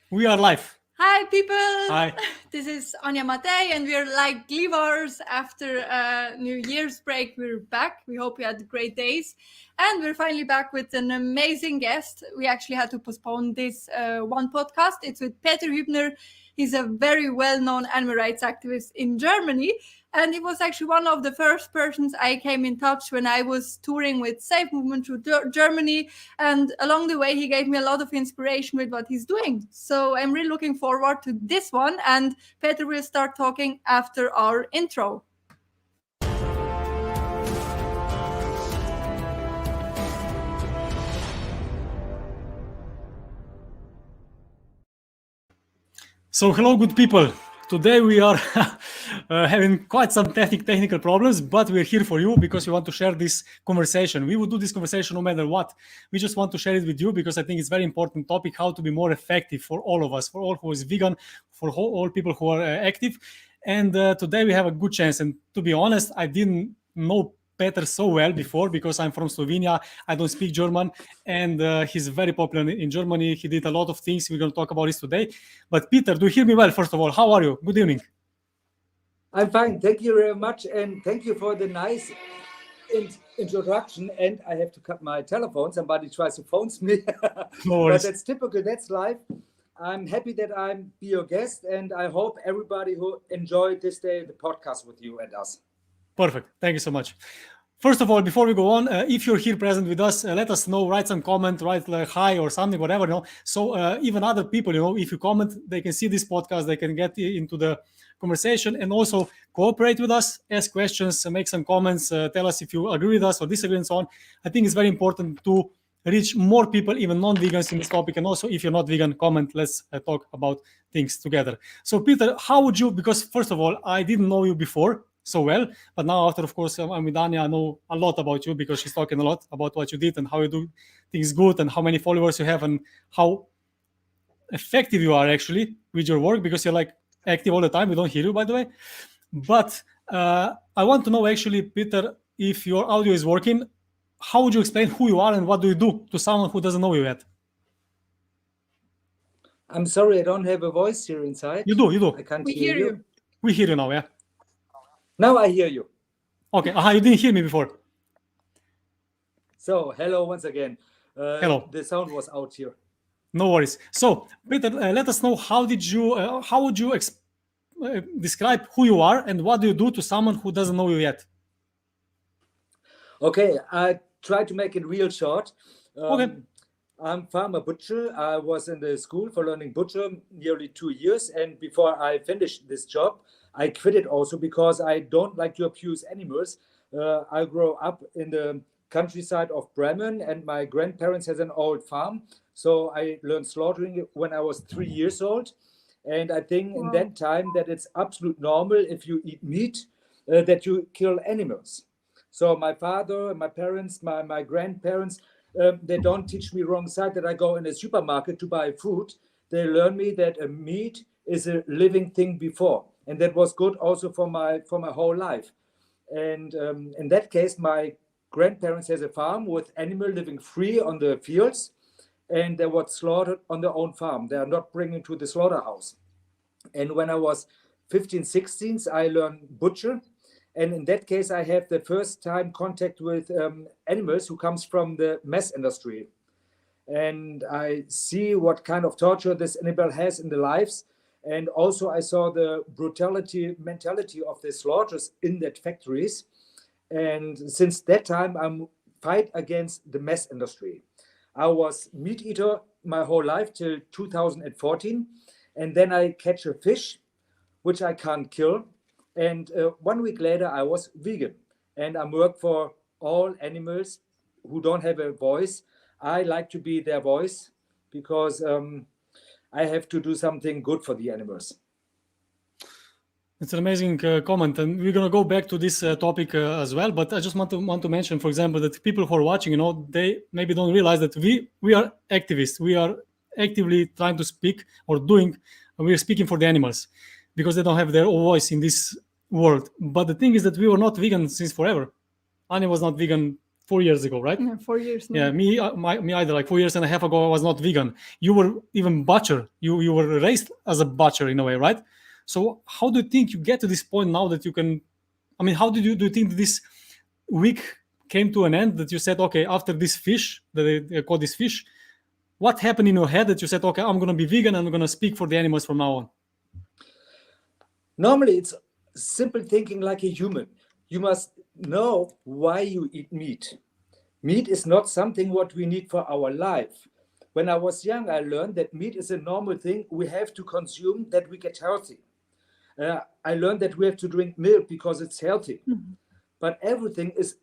We are live. Hi, people. Hi. This is Anja Matej, and we're like Glivars after a New Year's break. We're back. We hope you had great days. And we're finally back with an amazing guest. We actually had to postpone this one podcast. It's with Peter Hbner. He's a very well-known animal rights activist in Germany. And he was actually one of the first persons I came in touch when I was touring with Safe Movement through Germany. And along the way, he gave me a lot of inspiration with what he's doing. So I'm really looking forward to this one. And Peter will start talking after our intro. So hello, good people. Today we are having quite some technical problems, but we're here for you because we want to share this conversation. We will do this conversation no matter what. We just want to share it with you because I think it's a very important topic, how to be more effective for all of us, for all who is vegan, for all people who are active. And today we have a good chance. And to be honest, I didn't know Peter so well before because I'm from Slovenia. I don't speak German, and he's very popular in Germany. He did a lot of things. We're going to talk about this today. But Peter, do you hear me well? First of all, how are you? Good evening. I'm fine. Thank you very much, and thank you for the nice introduction. And I have to cut my telephone. Somebody tries to phone me. No worries. But that's typical. That's life. I'm happy that I'm be your guest, and I hope everybody who enjoyed this day the podcast with you and us. Perfect. Thank you so much. First of all, before we go on, if you're here present with us, let us know, write some comment, write like hi or something, whatever, So even other people, if you comment, they can see this podcast, they can get into the conversation and also cooperate with us, ask questions, make some comments, tell us if you agree with us or disagree and so on. I think it's very important to reach more people, even non-vegans in this topic. And also if you're not vegan, comment, let's talk about things together. So Peter, how would you, because first of all, I didn't know you before so well, but now after, of course, I'm with Anya, I know a lot about you because she's talking a lot about what you did and how you do things good and how many followers you have and how effective you are actually with your work because you're like active all the time. We don't hear you, by the way. But I want to know actually, Peter, if your audio is working, how would you explain who you are and what do you do to someone who doesn't know you yet? I'm sorry, I don't have a voice here inside. You do. I can't hear you. We hear you now, yeah. Now I hear you. Okay, you didn't hear me before. So, hello once again. Hello. The sound was out here. No worries. So, Peter, let us know how would you describe who you are and what do you do to someone who doesn't know you yet? Okay, I try to make it real short. Okay. I'm farmer butcher. I was in the school for learning butcher nearly 2 years, and before I finished this job, I quit it also because I don't like to abuse animals. I grew up in the countryside of Bremen, and my grandparents had an old farm. So I learned slaughtering when I was 3 years old. And I think in that time that it's absolute normal if you eat meat, that you kill animals. So my father, my parents, my grandparents, they don't teach me wrong side that I go in a supermarket to buy food. They learn me that a meat is a living thing before. And that was good also for my whole life. And in that case, my grandparents has a farm with animal living free on the fields, and they were slaughtered on their own farm. They are not bringing to the slaughterhouse. And when I was 15, 16, I learned butcher. And in that case, I have the first time contact with animals who comes from the mess industry. And I see what kind of torture this animal has in their lives. And also I saw the brutality mentality of the slaughters in that factories. And since that time, I'm fight against the mess industry. I was meat eater my whole life till 2014. And then I catch a fish, which I can't kill. And 1 week later, I was vegan. And I work for all animals who don't have a voice. I like to be their voice because I have to do something good for the animals. It's an amazing comment, and we're going to go back to this topic as well. But I just want to mention, for example, that people who are watching, they maybe don't realize that we are activists. We are actively trying to speak or we're speaking for the animals because they don't have their own voice in this world. But the thing is that we were not vegan since forever. Anya was not vegan 4 years ago, right? Yeah, 4 years now. Yeah, me either. Like 4 years and a half ago, I was not vegan. You were even butcher. You were raised as a butcher in a way, right? So how do you think you get to this point now that you can? I mean, how do you think this week came to an end? That you said, okay, after this fish that they call this fish, what happened in your head that you said, okay, I'm gonna be vegan and I'm gonna speak for the animals from now on? Normally, it's simple thinking like a human. You must know why you eat meat. Meat is not something what we need for our life. When I was young, I learned that meat is a normal thing we have to consume that we get healthy. I learned that we have to drink milk because it's healthy. Mm-hmm. But everything is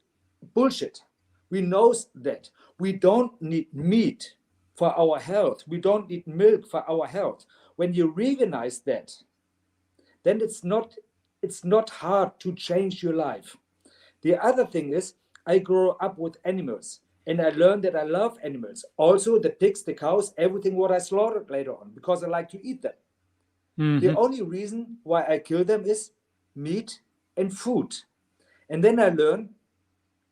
bullshit. We know that. We don't need meat for our health. We don't need milk for our health. When you recognize that, then it's not hard to change your life. The other thing is, I grew up with animals and I learned that I love animals. Also the pigs, the cows, everything what I slaughtered later on because I like to eat them. Mm-hmm. The only reason why I kill them is meat and food. And then I learn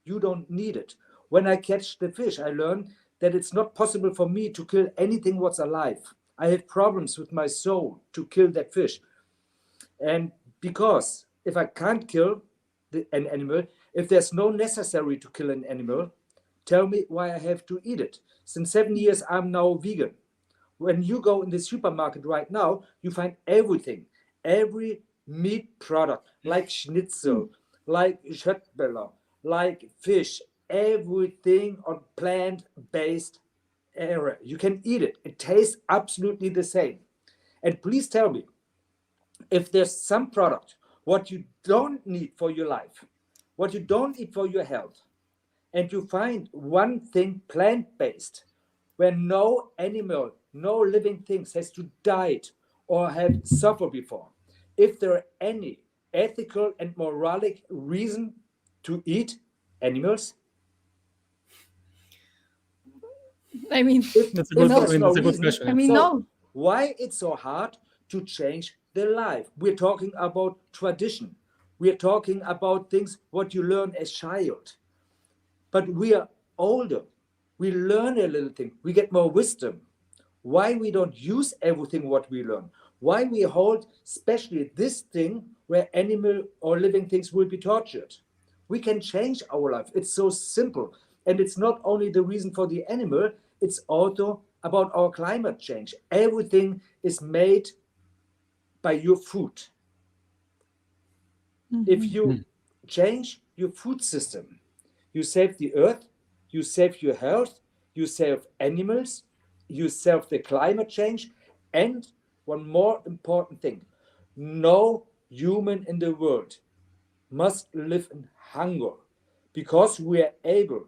you don't need it. When I catch the fish, I learn that it's not possible for me to kill anything what's alive. I have problems with my soul to kill that fish. And because if I can't kill an animal, if there's no necessary to kill an animal, tell me why I have to eat it. Since 7 years, I'm now vegan. When you go in the supermarket right now, you find everything, every meat product, like schnitzel, like Schöttböller, like fish, everything on plant-based area. You can eat it. It tastes absolutely the same. And please tell me, if there's some product, what you don't need for your life, what you don't need for your health, and you find one thing plant-based, where no animal, no living things has to die or have suffered before. If there are any ethical and moralic reason to eat animals? I mean, that's a good question. I mean, no. Why it's so hard to change their life? We're talking about tradition. We're talking about things what you learn as child. But we are older. We learn a little thing. We get more wisdom. Why we don't use everything what we learn? Why we hold especially this thing where animal or living things will be tortured? We can change our life. It's so simple. And it's not only the reason for the animal, it's also about our climate change. Everything is made by your food. Mm-hmm. If you change your food system, you save the earth, you save your health, you save animals, you save the climate change, and one more important thing, no human in the world must live in hunger because we are able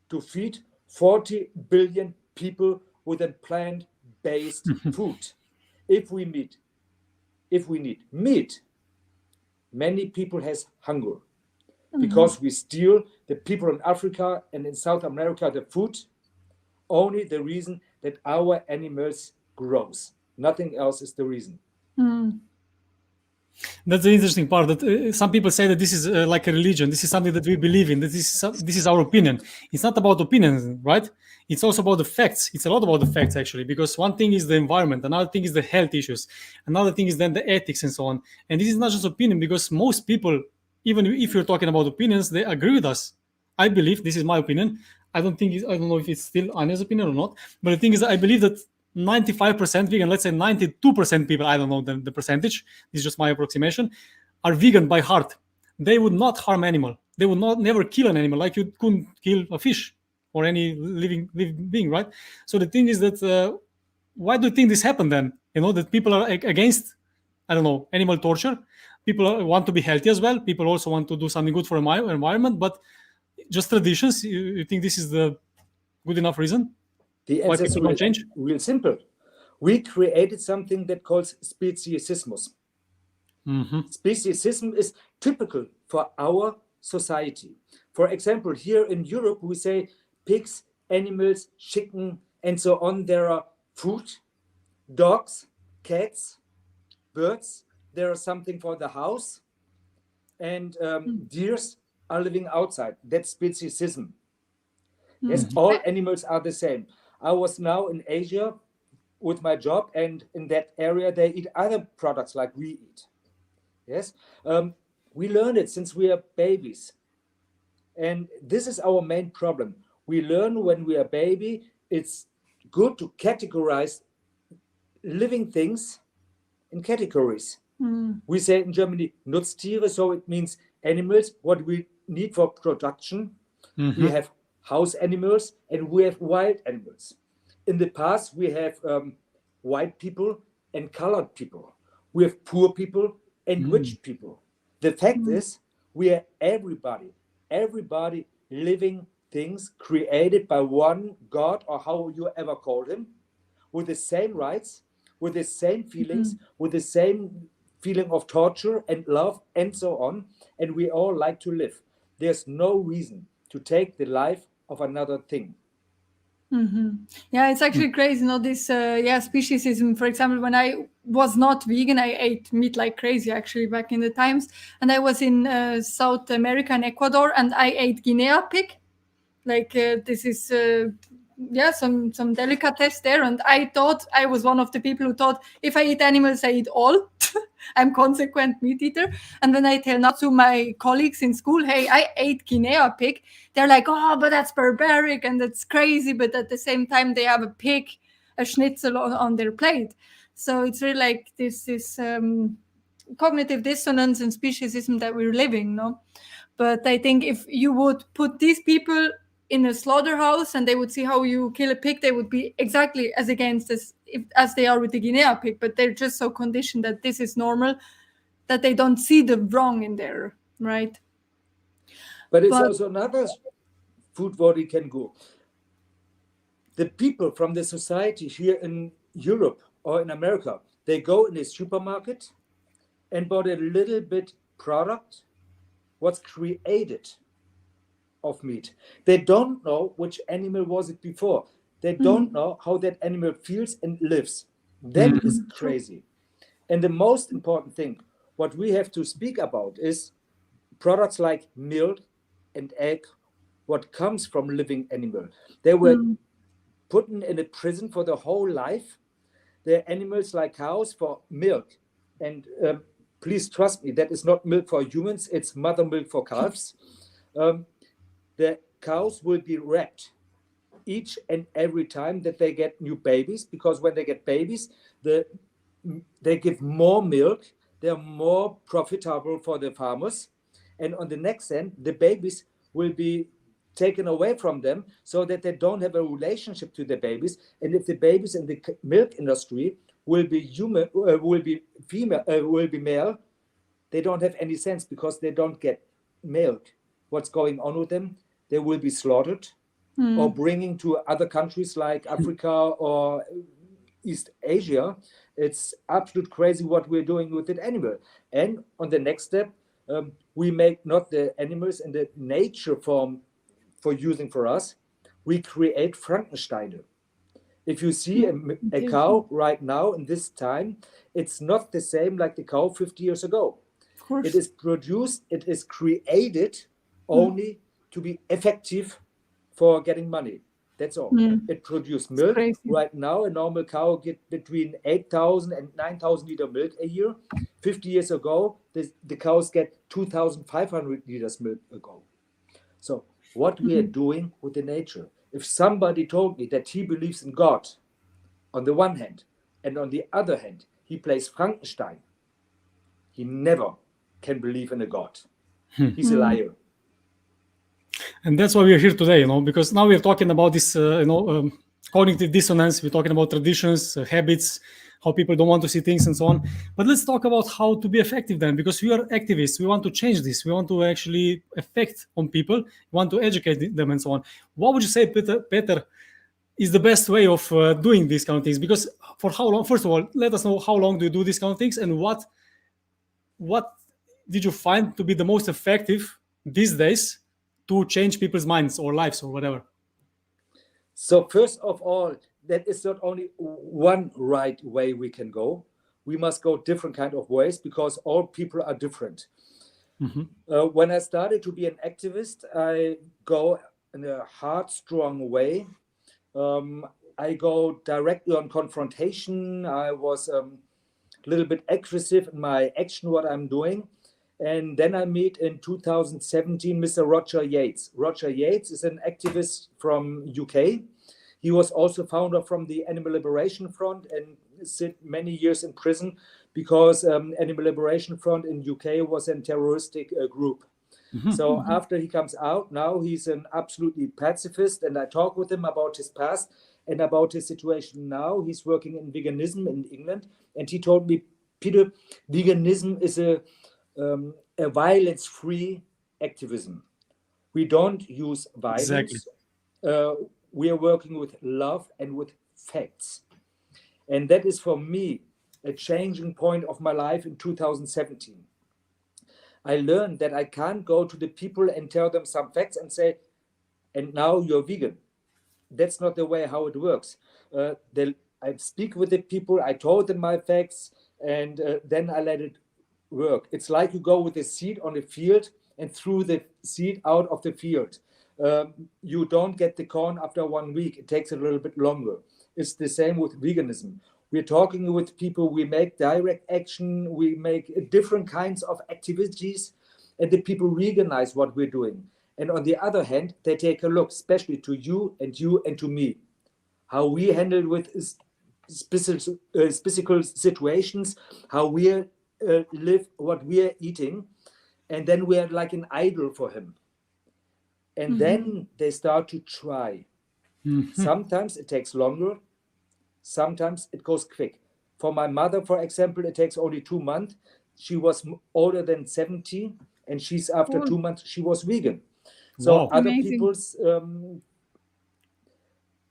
to feed 40 billion people with a plant-based food. If we need meat, many people has hunger because we steal the people in Africa and in South America the food. Only the reason that our animals grows. Nothing else is the reason. That's the interesting part. That some people say that this is like a religion. This is something that we believe in. This is our opinion. It's not about opinions, right? It's also about the facts. It's a lot about the facts, actually, because one thing is the environment, another thing is the health issues, another thing is then the ethics and so on. And this is not just opinion, because most people, even if you're talking about opinions, they agree with us. I believe, this is my opinion. I don't know if it's still Anya's opinion or not. But the thing is, I believe that 95% vegan, let's say 92% people, I don't know the percentage, this is just my approximation, are vegan by heart. They would not harm animal. They would never kill an animal, like you couldn't kill a fish or any living being, right? So the thing is that, why do you think this happened then? That people are against, I don't know, animal torture. People want to be healthy as well. People also want to do something good for the environment, but just traditions, you think this is the good enough reason? The answer is real simple. We created something that calls speciesismus. Speciesism is typical for our society. For example, here in Europe, we say pigs, animals, chicken, and so on. There are food, dogs, cats, birds. There is something for the house. And deers are living outside. That's speciesism. Yes, all animals are the same. I was now in Asia with my job, and in that area they eat other products like we eat. Yes, we learn it since we are babies, and this is our main problem. We learn when we are baby. It's good to categorize living things in categories. We say in Germany Nutztiere, so it means animals what we need for production. We have house animals and we have wild animals. In the past, we have white people and colored people. We have poor people and rich people. The fact is, we are everybody living things created by one God, or how you ever call him, with the same rights, with the same feelings, with the same feeling of torture and love and so on. And we all like to live. There's no reason to take the life of another thing. Yeah, it's actually crazy, you know, this speciesism. For example, when I was not vegan, I ate meat like crazy actually back in the times, and I was in South America and Ecuador, and I ate Guinea pig. Like this is some delicatessen there, and I thought I was one of the people who thought if I eat animals, I eat all. I'm consequent meat eater. And when I tell now to my colleagues in school, hey, I ate Guinea pig, they're like, oh, but that's barbaric and that's crazy. But at the same time, they have a pig, a schnitzel on their plate. So it's really like this cognitive dissonance and speciesism that we're living, no? But I think if you would put these people in a slaughterhouse and they would see how you kill a pig, they would be exactly as against as they are with the Guinea pig, but they're just so conditioned that this is normal that they don't see the wrong in there, right? But it's also another food where we can go. The people from the society here in Europe or in America, they go in a supermarket and bought a little bit product what's created of meat. They don't know which animal was it before. They don't know how that animal feels and lives. That is crazy. And the most important thing, what we have to speak about is products like milk and egg, what comes from living animal. They were put in a prison for the whole life. They're animals like cows for milk. And please trust me, that is not milk for humans, it's mother milk for calves. The cows will be wrapped each and every time that they get new babies, because when they get babies, they give more milk, they're more profitable for the farmers. And on the next end, the babies will be taken away from them so that they don't have a relationship to the babies. And if the babies in the milk industry will be human, will be female, will be male, they don't have any sense because they don't get milk. What's going on with them? They will be slaughtered or bringing to other countries like Africa or East Asia. It's absolute crazy what we're doing with that animal. And on the next step, we make not the animals in the nature form for using for us. We create Frankensteine. If you see a cow right now in this time, it's not the same like the cow 50 years ago. Of course. It is produced, it is created only to be effective for getting money. That's all. It produces milk. Right now, a normal cow gets between 8,000 and 9,000 liter milk a year. 50 years ago, the cows get 2,500 liters milk ago. So what we are doing with the nature. If somebody told me that he believes in God on the one hand, and on the other hand, he plays Frankenstein, he never can believe in a God. He's a liar. And that's why we are here today, because now we are talking about this, cognitive dissonance. We're talking about traditions, habits, how people don't want to see things and so on. But let's talk about how to be effective then, because we are activists. We want to change this. We want to actually affect on people. We want to educate them and so on. What would you say, Peter, is the best way of doing these kind of things? Because for how long, first of all, let us know how long do you do these kind of things, and what did you find to be the most effective these days to change people's minds or lives or whatever? So first of all, that is not only one right way we can go. We must go different kind of ways because all people are different. When I started to be an activist, I go in a hard, strong way. I go directly on confrontation. I was a little bit aggressive in my action, what I'm doing. And then I meet in 2017 Mr. Roger Yates. Roger Yates is an activist from UK. He was also founder from the Animal Liberation Front and sit many years in prison because Animal Liberation Front in UK was a terroristic group. So after he comes out, now he's an absolutely pacifist, and I talk with him about his past and about his situation now. He's working in veganism in England, and he told me, Peter, veganism is a violence-free activism. We don't use violence. Exactly. We are working with love and with facts. And that is for me a changing point of my life in 2017. I learned that I can't go to the people and tell them some facts and say, and now you're vegan. That's not the way how it works. I speak with the people, I told them my facts, and then I let it work. It's like you go with a seed on a field and threw the seed out of the field. You don't get the corn after 1 week. It takes a little bit longer. It's the same with veganism. We're talking with people, we make direct action, we make different kinds of activities, and the people recognize what we're doing. And on the other hand, they take a look, especially to you and to me, how we handle with specific situations, how we live, what we are eating, and then we are like an idol for him. And then they start to try. Sometimes it takes longer. Sometimes it goes quick. For my mother, for example, it takes only 2 months. She was older than 70, and she's after 2 months, she was vegan. So Wow. other Amazing. people's,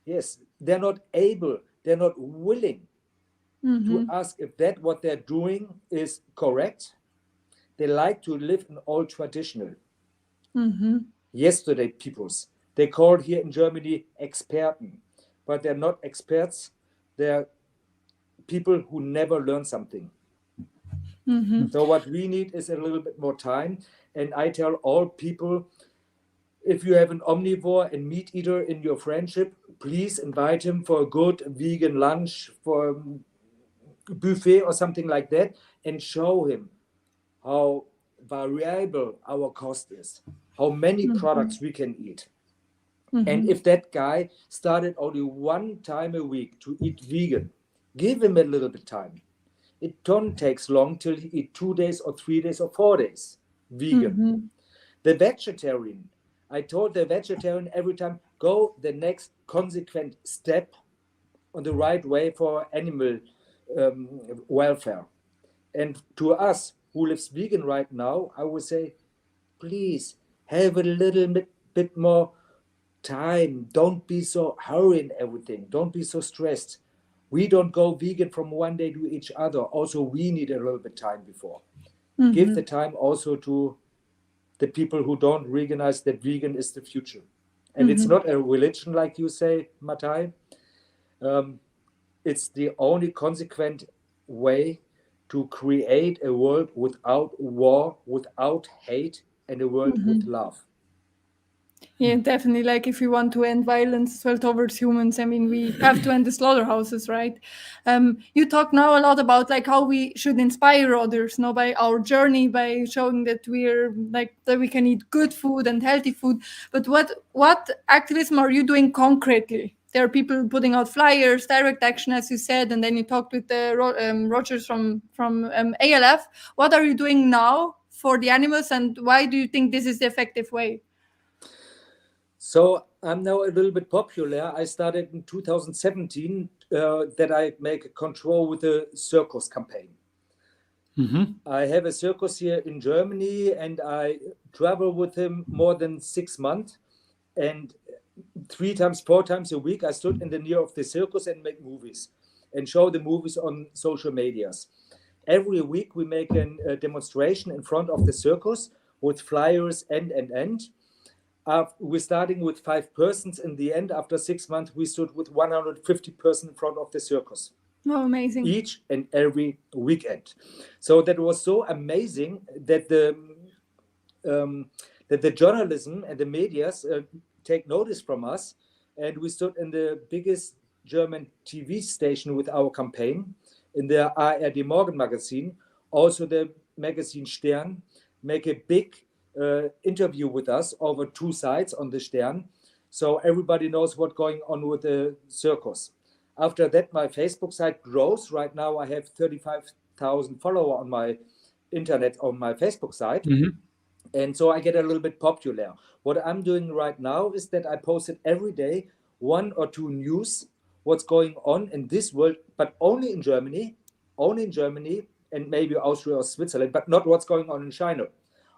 yes, they're not able, they're not willing to ask if that what they're doing is correct. They like to live in old traditional. Yesterday peoples, they called here in Germany Experten, but they're not experts. They're people who never learn something. So what we need is a little bit more time. And I tell all people, if you have an omnivore and meat eater in your friendship, please invite him for a good vegan lunch, for a buffet or something like that, and show him how variable our cost is, how many products we can eat. And if that guy started only 1 time a week to eat vegan, give him a little bit time. It don't take long till he eat 2 days or 3 days or 4 days vegan. The vegetarian, I told the vegetarian every time, go the next consequent step on the right way for animal welfare. And to us who lives vegan right now, I would say, please have a little bit more time. Don't be so hurrying everything. Don't be so stressed. We don't go vegan from one day to each other. Also, we need a little bit time before. Give the time also to the people who don't recognize that vegan is the future. And it's not a religion, like you say, Matai. It's the only consequent way to create a world without war, without hate, and a world with love. Yeah, definitely. Like, if we want to end violence as well towards humans, I mean, we have to end the slaughterhouses, right? You talk now a lot about like how we should inspire others, you know, by our journey, by showing that we're like that we can eat good food and healthy food. But what activism are you doing concretely? There are people putting out flyers, direct action, as you said, and then you talked with the Rogers from ALF. What are you doing now for the animals, and why do you think this is the effective way? So I'm now a little bit popular. I started in 2017 that I make a control with a circus campaign. I have a circus here in Germany, and I travel with him more than 6 months. And 3 times, 4 times a week, I stood in the near of the circus and make movies and show the movies on social medias. Every week we make a demonstration in front of the circus with flyers and. We're starting with 5 persons. In the end, after 6 months, we stood with 150 persons in front of the circus. Oh, amazing. Each and every weekend. So that was so amazing that the journalism and the medias take notice from us, and we stood in the biggest German TV station with our campaign, in the ARD Morgen magazine, also the magazine Stern, make a big interview with us over 2 sides on the Stern, so everybody knows what's going on with the circus. After that, my Facebook site grows. Right now, I have 35,000 followers on my internet, on my Facebook site. And so I get a little bit popular. What I'm doing right now is that I post it every day, 1 or 2 news, what's going on in this world, but only in Germany, and maybe Austria or Switzerland, but not what's going on in China.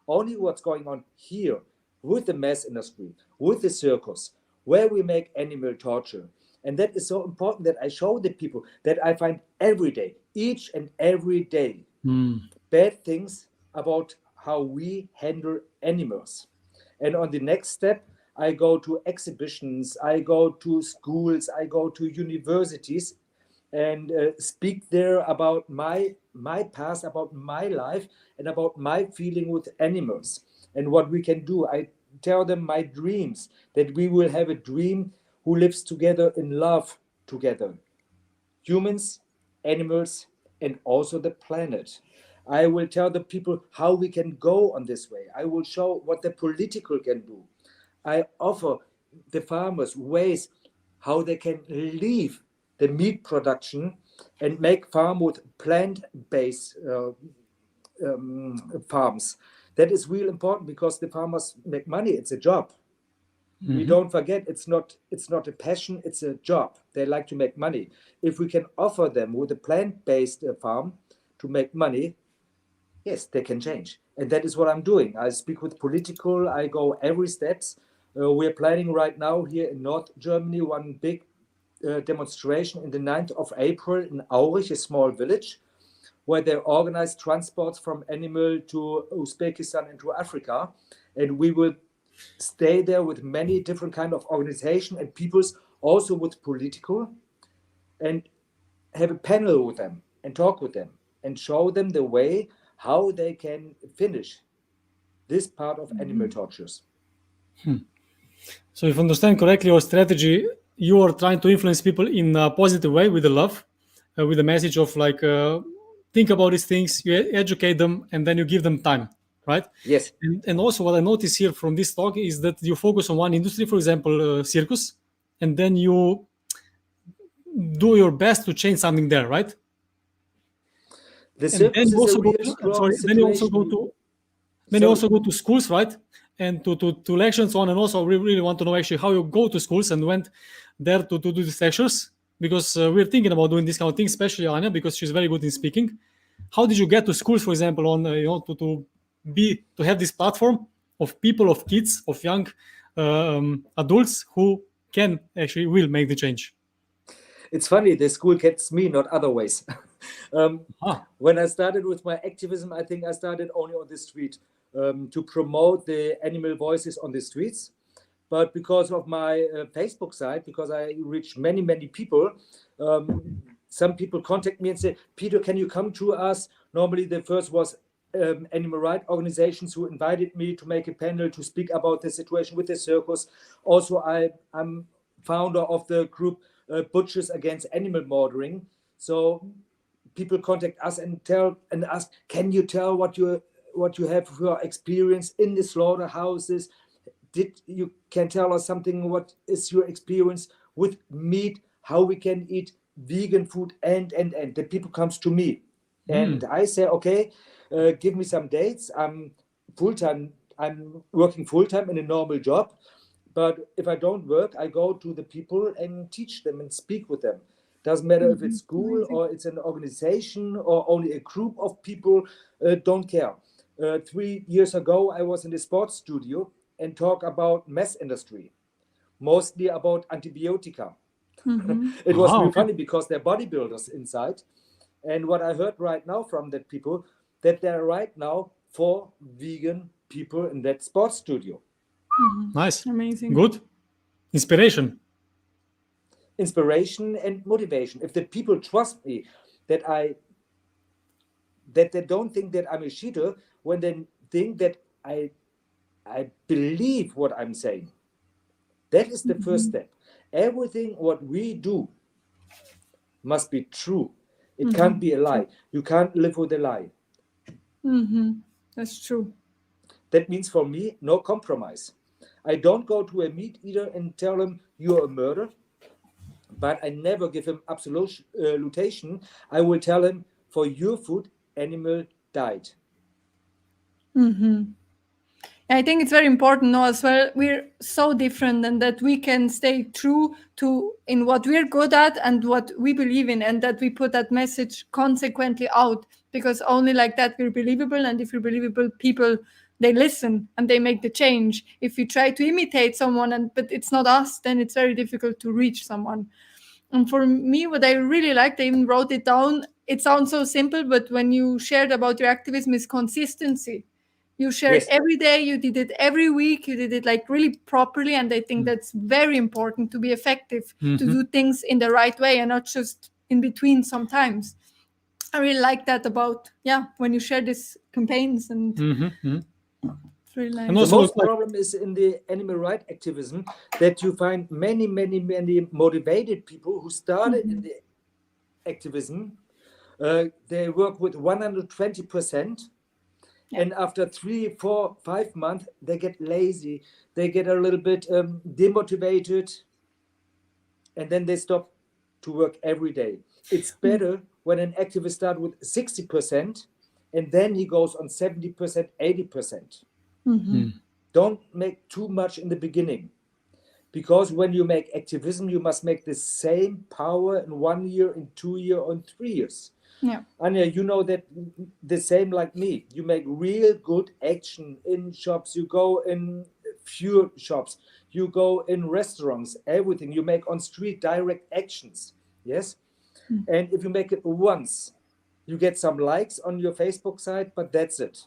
Only what's going on here with the mass industry, with the circus, where we make animal torture. And that is so important that I show the people that I find every day, each and every day, bad things about how we handle animals. And on the next step, I go to exhibitions, I go to schools, I go to universities and speak there about my past, about my life, and about my feeling with animals and what we can do. I tell them my dreams, that we will have a dream who lives together in love together. Humans, animals, and also the planet. I will tell the people how we can go on this way. I will show what the political can do. I offer the farmers ways how they can leave the meat production and make farm with plant-based farms. That is really important because the farmers make money. It's a job. We don't forget, it's not a passion, it's a job. They like to make money. If we can offer them with a plant-based farm to make money, yes, they can change. And that is what I'm doing. I speak with political, I go every steps. We're planning right now here in North Germany, one big demonstration in the 9th of April in Aurich, a small village, where they organize transports from animal to Uzbekistan and to Africa. And we will stay there with many different kind of organization and peoples, also with political, and have a panel with them and talk with them and show them the way how they can finish this part of animal tortures. So if I understand correctly, your strategy, you are trying to influence people in a positive way with the love, with the message of like, think about these things, you educate them, and then you give them time, right? Yes. And also what I notice here from this talk is that you focus on one industry, for example, circus, and then you do your best to change something there, right? The circus is a real strong situation. Then you also go to schools, right? And to lectures on, and also we really want to know actually how you go to schools and went there to do these lectures, because we're thinking about doing this kind of thing, especially Anya, because she's very good in speaking. How did you get to schools, for example, on to have this platform of people, of kids, of young adults who can actually will make the change? It's funny, the school gets me, not other ways. When I started with my activism, I think I started only on the street to promote the animal voices on the streets. But because of my Facebook site, because I reach many, many people, some people contact me and say, Peter, can you come to us? Normally the first was animal rights organizations who invited me to make a panel to speak about the situation with the circus. Also, I'm founder of the group Butchers Against Animal Murdering. So people contact us and ask, can you tell what you have your experience in the slaughterhouses? You can tell us something, what is your experience with meat, how we can eat vegan food, and the people comes to me. And I say, okay, give me some dates. I'm working full-time in a normal job. But if I don't work, I go to the people and teach them and speak with them. Doesn't matter if it's school or it's an organization or only a group of people, don't care. 3 years ago, I was in the sports studio and talk about mass industry, mostly about antibiotica. It was really funny because they're bodybuilders inside. And what I heard right now from that people, that there are right now 4 vegan people in that sports studio. Nice. Amazing. Good. Inspiration And motivation. If the people trust me, that they don't think that I'm a cheater, when they think that I believe what I'm saying. That is the first step. Everything what we do must be true. It can't be a lie. You can't live with a lie. That's true. That means for me, no compromise. I don't go to a meat eater and tell him you're a murderer, but I never give him absolution. I will tell him, for your food, animal died. I think it's very important now as well. We're so different, and that we can stay true to in what we're good at and what we believe in, and that we put that message consequently out, because only like that we're believable. And if we're believable, people, they listen and they make the change. If we try to imitate someone but it's not us, then it's very difficult to reach someone. And for me, what I really liked, I even wrote it down. It sounds so simple, but when you shared about your activism, is consistency. You shared every day, you did it every week, you did it like really properly. And I think that's very important to be effective, to do things in the right way and not just in between sometimes. I really like that about, when you share these campaigns, and it's really nice. And the most problem is in the animal rights activism that you find many motivated people who started in the activism. They work with 120%. And after 3, 4, 5 months, they get lazy. They get a little bit demotivated. And then they stop to work every day. It's better when an activist starts with 60% and then he goes on 70%, 80%. Don't make too much in the beginning. Because when you make activism, you must make the same power in 1 year, in 2 years, or in 3 years. Anja, you know that the same like me. You make real good action in shops. You go in few shops. You go in restaurants. Everything. You make on street direct actions. Yes? And if you make it once, you get some likes on your Facebook site, but that's it.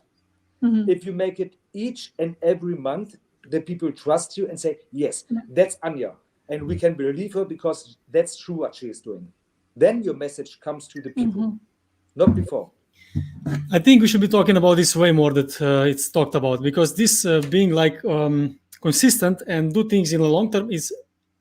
If you make it each and every month, the people trust you and say, yes, that's Anja. And we can believe her because that's true what she is doing. Then your message comes to the people, not before. I think we should be talking about this way more that it's talked about, because this being like consistent and do things in the long term is,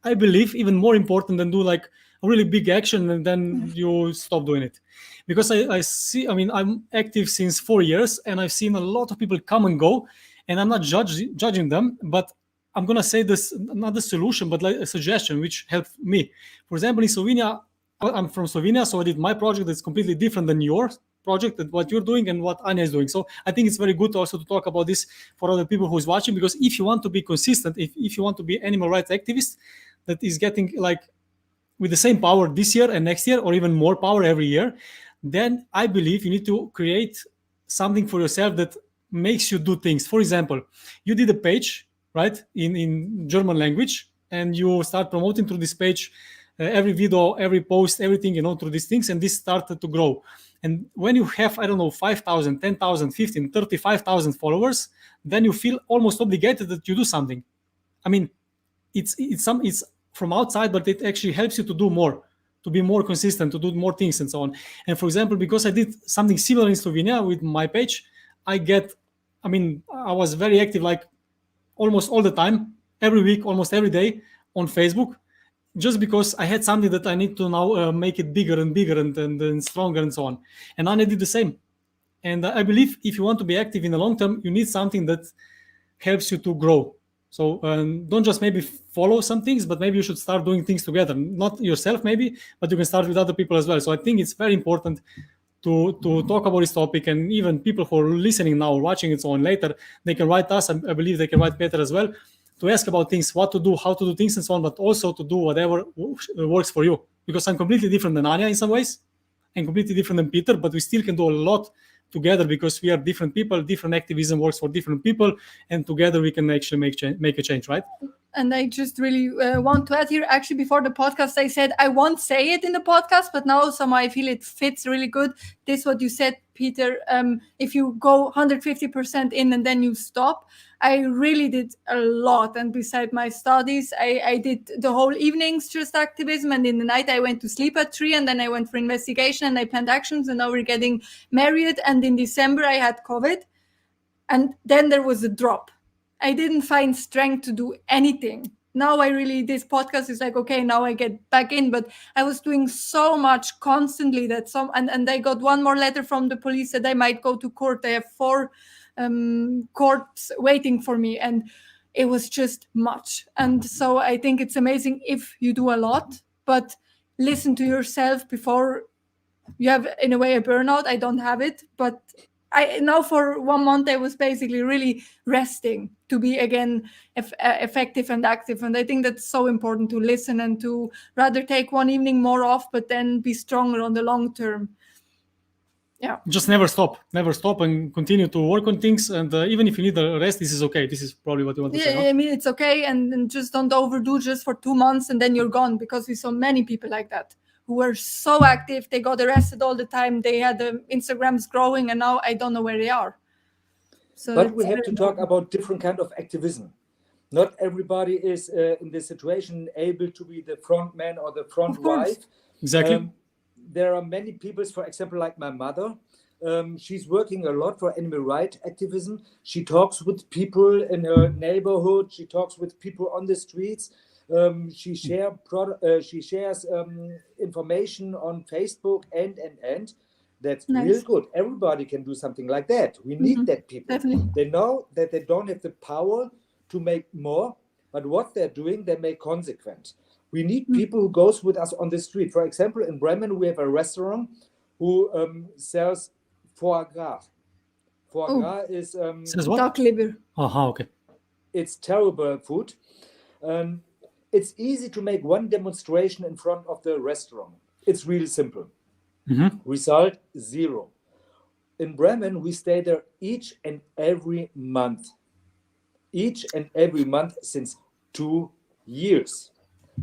I believe, even more important than do like a really big action and then you stop doing it. Because I see, I mean, I'm active since 4 years and I've seen a lot of people come and go, and I'm not judging them, but I'm going to say this, not a solution, but like a suggestion which helped me. For example, in Slovenia, I'm from Slovenia, so I did my project that's completely different than your project, and what you're doing and what Anja is doing. So I think it's very good also to talk about this for other people who's watching, because if you want to be consistent, if you want to be animal rights activist that is getting like with the same power this year and next year, or even more power every year, then I believe you need to create something for yourself that makes you do things. For example, you did a page, right, in German language, and you start promoting through this page every video, every post, everything, through these things, and this started to grow. And when you have, I don't know, 5,000, 10,000, 15, 35,000 followers, then you feel almost obligated that you do something. I mean, it's from outside, but it actually helps you to do more, to be more consistent, to do more things and so on. And for example, because I did something similar in Slovenia with my page, I was very active, like almost all the time, every week, almost every day on Facebook, just because I had something that I need to now make it bigger and bigger and stronger and so on. And Anja did the same. And I believe if you want to be active in the long term, you need something that helps you to grow. So don't just maybe follow some things, but maybe you should start doing things together. Not yourself maybe, but you can start with other people as well. So I think it's very important to talk about this topic, and even people who are listening now or watching it so on later, they can write us. I believe they can write Peter as well, to ask about things, what to do, how to do things and so on, but also to do whatever works for you. Because I'm completely different than Anja in some ways, and completely different than Peter, but we still can do a lot together because we are different people, different activism works for different people, and together we can actually make a change, right? And I just really want to add here, actually, before the podcast, I said I won't say it in the podcast, but now somehow I feel it fits really good. This what you said, Peter, if you go 150% in and then you stop. I really did a lot. And beside my studies, I did the whole evenings just activism. And in the night, I went to sleep at 3, and then I went for investigation and I planned actions, and now we're getting married. And in December, I had COVID. And then there was a drop. I didn't find strength to do anything. now this podcast is like, okay, now I get back in, but I was doing so much constantly that and I got one more letter from the police that I might go to court. I have 4 courts waiting for me, and it was just much. And so I think it's amazing if you do a lot, but listen to yourself before you have, in a way, a burnout. I don't have it, but I now for 1 month I was basically really resting to be again effective and active. And I think that's so important, to listen and to rather take one evening more off, but then be stronger on the long term. Yeah. Just never stop and continue to work on things. And even if you need a rest, this is okay. This is probably what you want to say. Yeah, I mean, it's okay. And just don't overdo just for 2 months and then you're gone, because we saw many people like that who were so active. They got arrested all the time. They had the Instagrams growing, and now I don't know where they are. So but we have to talk about different kind of activism. Not everybody is in this situation able to be the front man or the front wife. Exactly. There are many people, for example, like my mother. She's working a lot for animal rights activism. She talks with people in her neighborhood. She talks with people on the streets. She shares information on Facebook and that's nice. Real good. Everybody can do something like that. We need that people. Definitely. They know that they don't have the power to make more, but what they're doing, they make consequent. We need people who goes with us on the street. For example, in Bremen, we have a restaurant who sells foie gras. Foie gras is duck liver. Okay. It's terrible food. It's easy to make one demonstration in front of the restaurant. It's really simple. Result 0. In Bremen, we stay there each and every month. Each and every month since 2 years.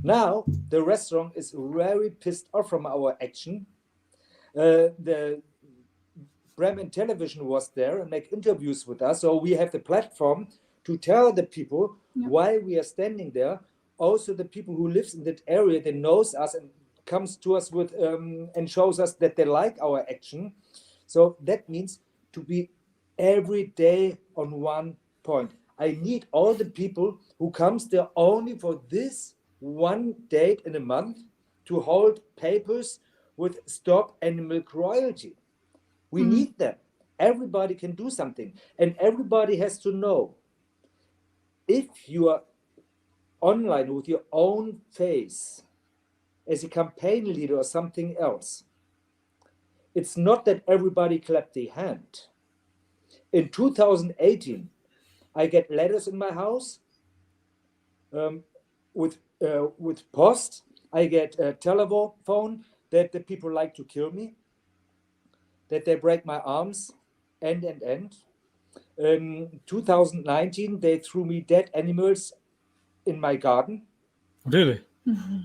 Now, the restaurant is very pissed off from our action. The Bremen television was there and make interviews with us. So we have the platform to tell the people why we are standing there. Also, the people who lives in that area, they knows us and comes to us with and shows us that they like our action. So that means to be every day on one point. I need all the people who comes there only for this one date in a month to hold papers with stop animal cruelty. We need them. Everybody can do something, and everybody has to know, if you are online with your own face as a campaign leader or something else, it's not that everybody clapped their hand. In 2018, I get letters in my house with post. I get a telephone that the people like to kill me, that they break my arms, and. In 2019, they threw me dead animals in my garden. Really?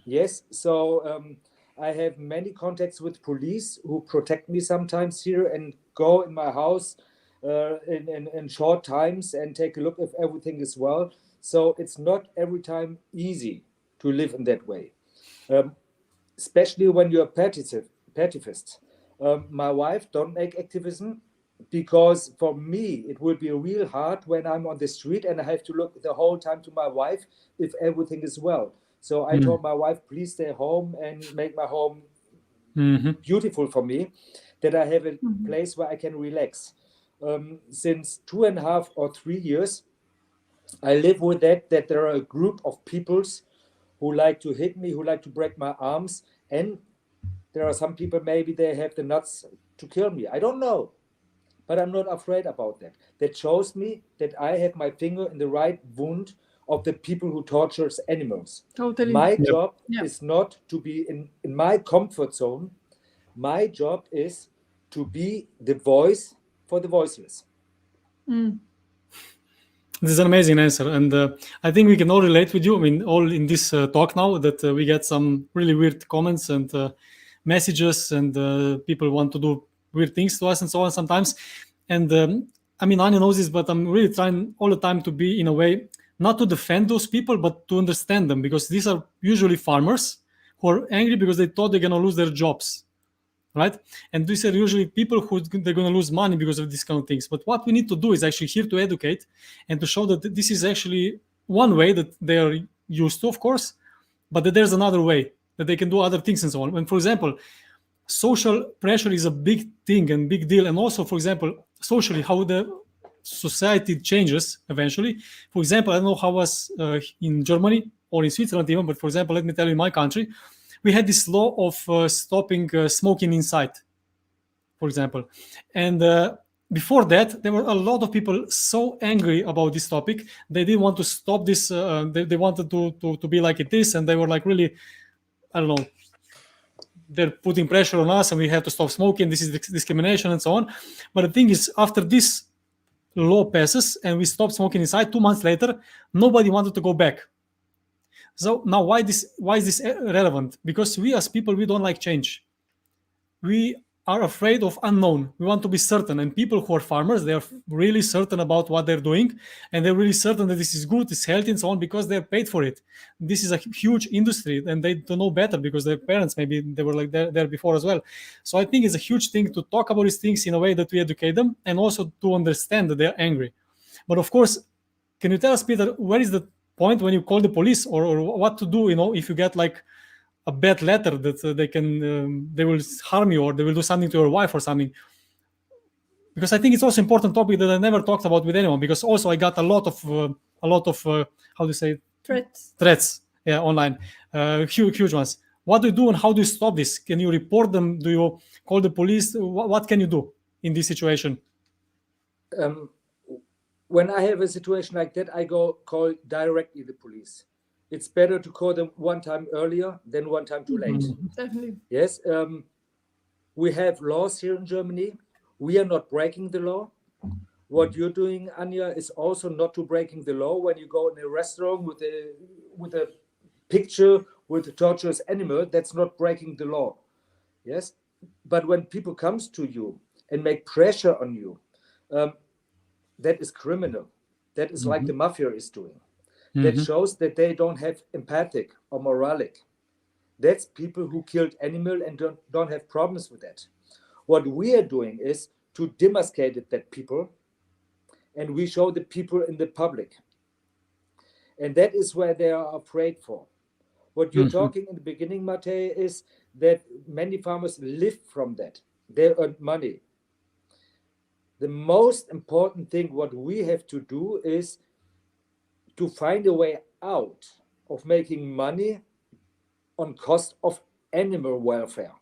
Yes. So I have many contacts with police who protect me sometimes here and go in my house in short times and take a look if everything is well. So it's not every time easy to live in that way, especially when you're pacifist. My wife don't make activism, because for me it will be real hard when I'm on the street and I have to look the whole time to my wife if everything is well. So I told my wife, please stay home and make my home beautiful for me, that I have a place where I can relax. Since 2.5 or 3 years, I live with that there are a group of peoples who like to hit me, who like to break my arms, and there are some people, maybe they have the nuts to kill me. I don't know, but I'm not afraid about that. That shows me that I have my finger in the right wound of the people who tortures animals. Totally. My job is not to be in my comfort zone. My job is to be the voice for the voiceless. This is an amazing answer, and I think we can all relate with you. I mean, all in this talk now, that we get some really weird comments and messages, and people want to do weird things to us and so on sometimes. And I mean, Anya knows this, but I'm really trying all the time to be, in a way, not to defend those people, but to understand them, because these are usually farmers who are angry because they thought they're going to lose their jobs. Right? And these are usually people who they're going to lose money because of these kind of things. But what we need to do is actually here to educate and to show that this is actually one way that they are used to, of course, but that there's another way, that they can do other things and so on. And for example, social pressure is a big thing and big deal. And also, for example, socially, how the society changes eventually. For example, I don't know how it was in Germany or in Switzerland even, but for example, let me tell you, in my country, we had this law of stopping smoking inside, for example. And before that, there were a lot of people so angry about this topic. They didn't want to stop this. They wanted to be like it is. And they were like really, I don't know, they're putting pressure on us and we have to stop smoking. This is discrimination and so on. But the thing is, after this law passes and we stop smoking inside, 2 months later, nobody wanted to go back. So now why is this relevant? Because we as people, we don't like change. We are afraid of unknown. We want to be certain. And people who are farmers, they are really certain about what they're doing. And they're really certain that this is good, it's healthy and so on, because they're paid for it. This is a huge industry and they don't know better because their parents, maybe they were like there before as well. So I think it's a huge thing to talk about these things in a way that we educate them and also to understand that they're angry. But of course, can you tell us, Peter, where is the point when you call the police or what to do, if you get like a bad letter that they will harm you or they will do something to your wife or something? Because I think it's also important topic that I never talked about with anyone, because also I got a lot of how do you say, threats online, huge ones. What do you do and how do you stop this? Can you report them? Do you call the police? What can you do in this situation? When I have a situation like that, I call directly the police. It's better to call them one time earlier than one time too late. Definitely. Yes, we have laws here in Germany. We are not breaking the law. What you're doing, Anja, is also not to breaking the law. When you go in a restaurant with a picture with a torturous animal, that's not breaking the law. Yes, but when people comes to you and make pressure on you, that is criminal. That is like the mafia is doing. That shows that they don't have empathic or moralic. That's people who killed animal and don't have problems with that. What we are doing is to demascate that people, and we show the people in the public. And that is where they are afraid for. What you're talking in the beginning, Matej, is that many farmers live from that. They earn money. The most important thing what we have to do is to find a way out of making money on cost of animal welfare.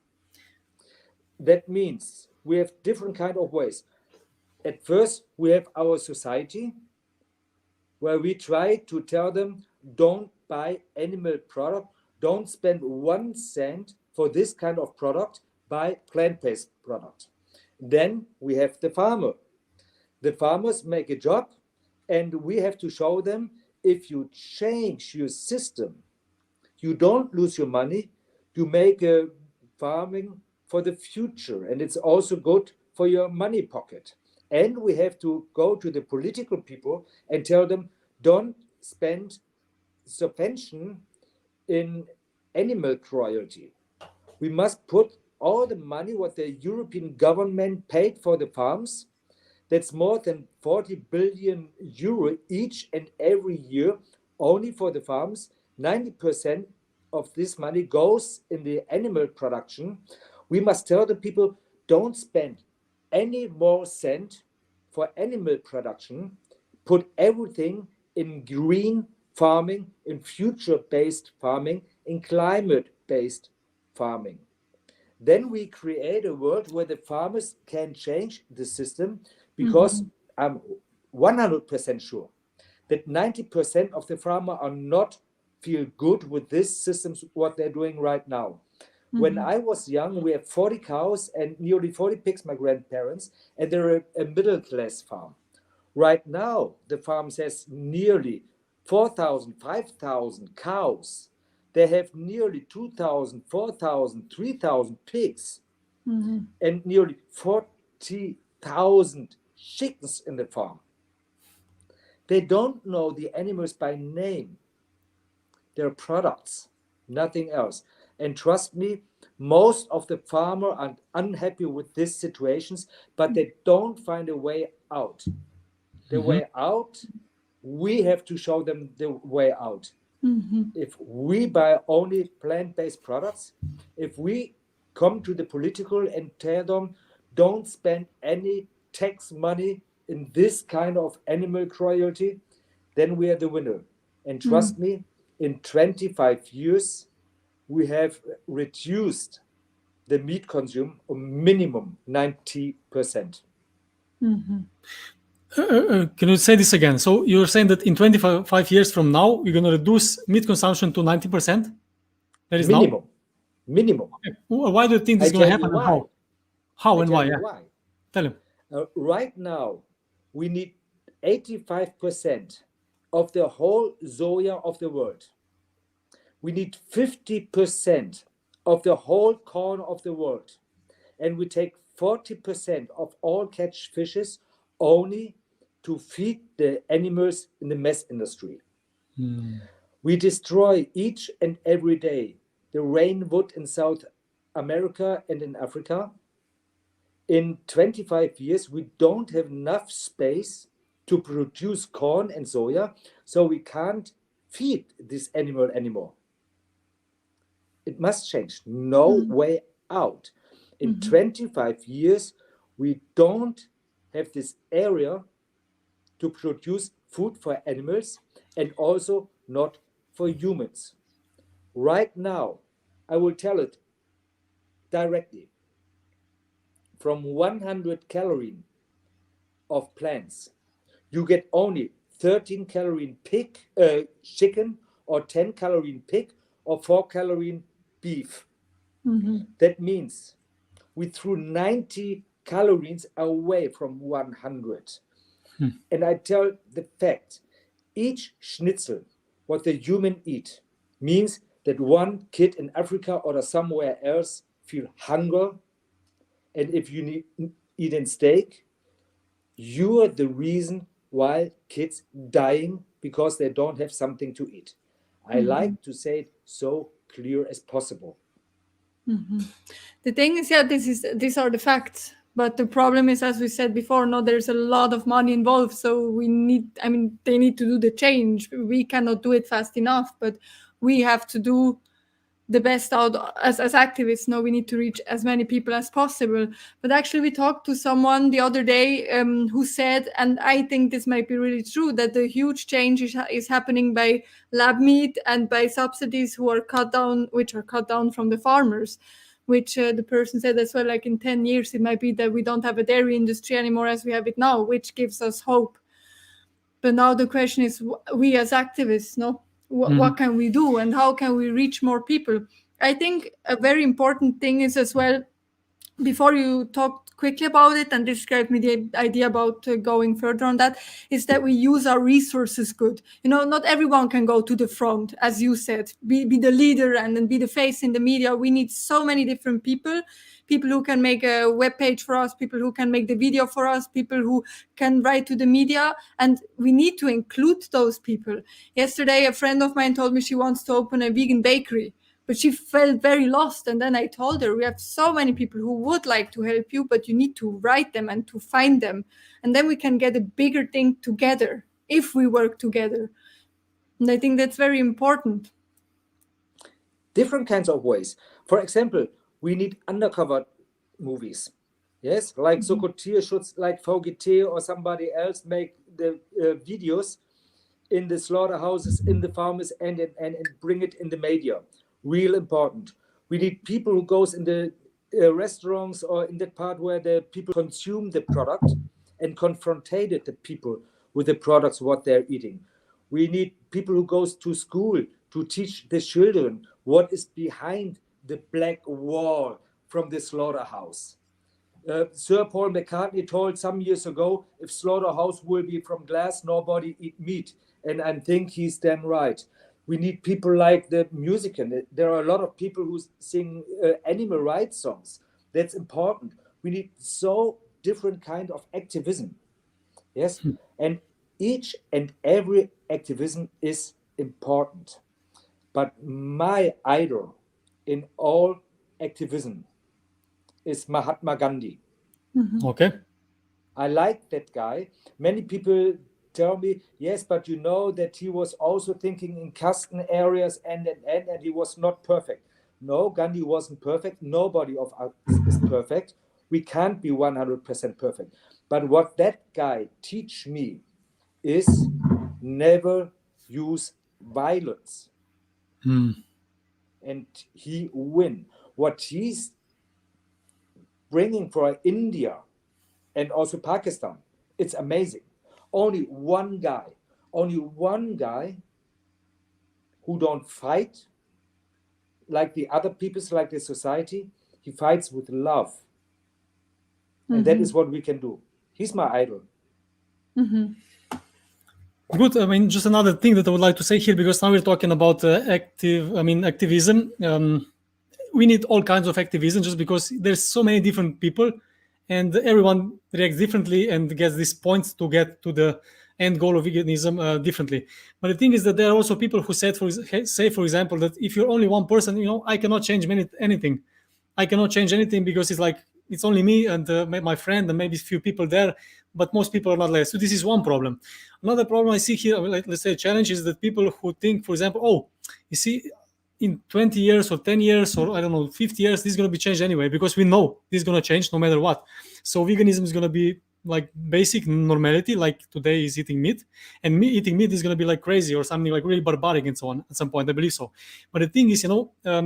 That means we have different kind of ways. At first, we have our society where we try to tell them, don't buy animal product, don't spend 1 cent for this kind of product, buy plant-based product. Then we have the farmer. The farmers make a job and we have to show them, if you change your system, you don't lose your money, you make a farming for the future, and it's also good for your money pocket. And we have to go to the political people and tell them, don't spend subvention in animal cruelty. We must put all the money what the European government paid for the farms. That's more than 40 billion euro each and every year, only for the farms. 90% of this money goes in the animal production. We must tell the people, don't spend any more cent for animal production. Put everything in green farming, in future-based farming, in climate-based farming. Then we create a world where the farmers can change the system, because I'm 100% sure that 90% of the farmers are not feel good with this systems, what they're doing right now. When I was young, we had 40 cows and nearly 40 pigs, my grandparents, and they're a middle-class farm. Right now, the farm has nearly 4,000, 5,000 cows. They have nearly 2,000, 4,000, 3,000 pigs, and nearly 40,000 chickens in the farm. They don't know the animals by name. They're products, nothing else. And trust me, most of the farmers are unhappy with these situations, but they don't find a way out. The way out, we have to show them the way out. If we buy only plant-based products, if we come to the political and tell them, don't spend any tax money in this kind of animal cruelty, then we are the winner. And trust me, in 25 years, we have reduced the meat consume a minimum 90%. Can you say this again? So you're saying that in 25 years from now, you're going to reduce meat consumption to 90%? That is Minimum. now? Minimum. Okay. Why do you think this is I going to tell happen? you And why. how? How I and tell why? you Yeah. why. Tell him. Right now, we need 85% of the whole soya of the world. We need 50% of the whole corn of the world. And we take 40% of all catch fishes only to feed the animals in the mess industry. We destroy each and every day the rainwood in South America and in Africa. In 25 years, we don't have enough space to produce corn and soya, so we can't feed this animal anymore. It must change. No way out. In 25 years, we don't have this area to produce food for animals and also not for humans. Right now, I will tell it directly. From 100 calories of plants, you get only 13 calorie chicken, or 10 calorie pig, or 4 calorie beef. That means we threw 90 calories away from 100. And I tell the fact, each schnitzel, what the human eat, means that one kid in Africa or somewhere else feel hunger. And if you eat a steak, you are the reason why kids dying because they don't have something to eat. I like to say it so clear as possible. The thing is, these are the facts. But the problem is, as we said before, no, there's a lot of money involved. So they need to do the change. We cannot do it fast enough, but we have to do the best out as activists. No, we need to reach as many people as possible. But actually, we talked to someone the other day who said, and I think this might be really true, that the huge change is happening by lab meat and by subsidies which are cut down from the farmers. Which the person said as well, like in 10 years, it might be that we don't have a dairy industry anymore as we have it now, which gives us hope. But now the question is, we as activists, no? What can we do and how can we reach more people? I think a very important thing is as well, before you talk quickly about it, and this gave me the idea about going further on that, is that we use our resources good. Not everyone can go to the front, as you said, be the leader and then be the face in the media. We need so many different people who can make a web page for us, people who can make the video for us, people who can write to the media, and we need to include those people. Yesterday, a friend of mine told me she wants to open a vegan bakery, but she felt very lost. And then I told her, we have so many people who would like to help you, but you need to write them and to find them. And then we can get a bigger thing together if we work together. And I think that's very important. Different kinds of ways. For example, we need undercover movies. Yes, like Soko Tierschutz, like VGT or somebody else make the videos in the slaughterhouses, in the farmers, and bring it in the media. Real important. We need people who goes in the restaurants or in that part where the people consume the product and confronted the people with the products, what they're eating. We need people who goes to school to teach the children what is behind the black wall from the slaughterhouse. Sir Paul McCartney told some years ago, if slaughterhouse will be from glass, nobody eat meat. And I think he's damn right. We need people like the musician. There are a lot of people who sing animal rights songs. That's important. We need so different kind of activism. Yes, and each and every activism is important. But my idol in all activism is Mahatma Gandhi. Okay. I like that guy. Many people tell me, yes, but you know that he was also thinking in custom areas and he was not perfect. No, Gandhi wasn't perfect. Nobody of us is perfect. We can't be 100% perfect. But what that guy teach me is never use violence. And he win. What he's bringing for India and also Pakistan, it's amazing. Only one guy who don't fight like the other peoples, like the society. He fights with love. And that is what we can do. He's my idol. Good. I mean, just another thing that I would like to say here, because now we're talking about activism. We need all kinds of activism, just because there's so many different people, and everyone reacts differently and gets these points to get to the end goal of veganism differently. But the thing is that there are also people who say, for example, that if you're only one person, I cannot change anything. I cannot change anything because it's only me and my friend and maybe a few people there, but most people are not like that. So this is one problem. Another problem I see here, let's say a challenge, is that people who think, for example, you see, in 20 years or 10 years or 50 years, this is going to be changed anyway, because we know this is going to change no matter what. So veganism is going to be like basic normality, like today is eating meat, and eating meat is going to be like crazy or something like really barbaric and so on at some point. I believe so. But the thing is,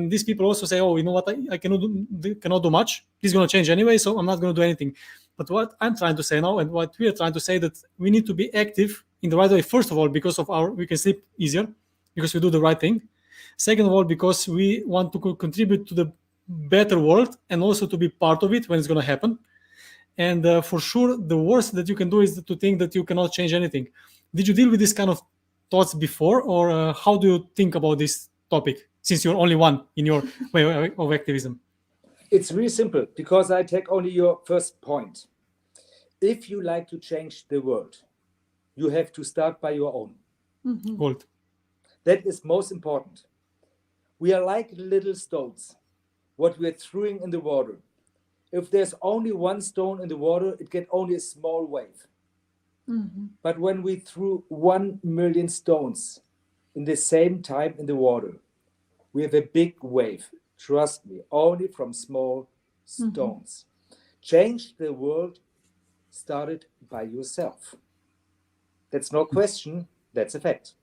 these people also say, you know what, I cannot do much. This is going to change anyway, so I'm not going to do anything. But what I'm trying to say now, and what we are trying to say, that we need to be active in the right way. First of all, because we can sleep easier because we do the right thing. Second of all, because we want to contribute to the better world and also to be part of it when it's going to happen. And for sure, the worst that you can do is to think that you cannot change anything. Did you deal with this kind of thoughts before, or how do you think about this topic, since you're only one in your way of activism? It's really simple, because I take only your first point. If you like to change the world, you have to start by your own. Gold. That is most important. We are like little stones, what we are throwing in the water. If there's only one stone in the water, it gets only a small wave. But when we threw 1 million stones in the same time in the water, we have a big wave. Trust me, only from small stones. Change the world started by yourself. That's no question, that's a fact.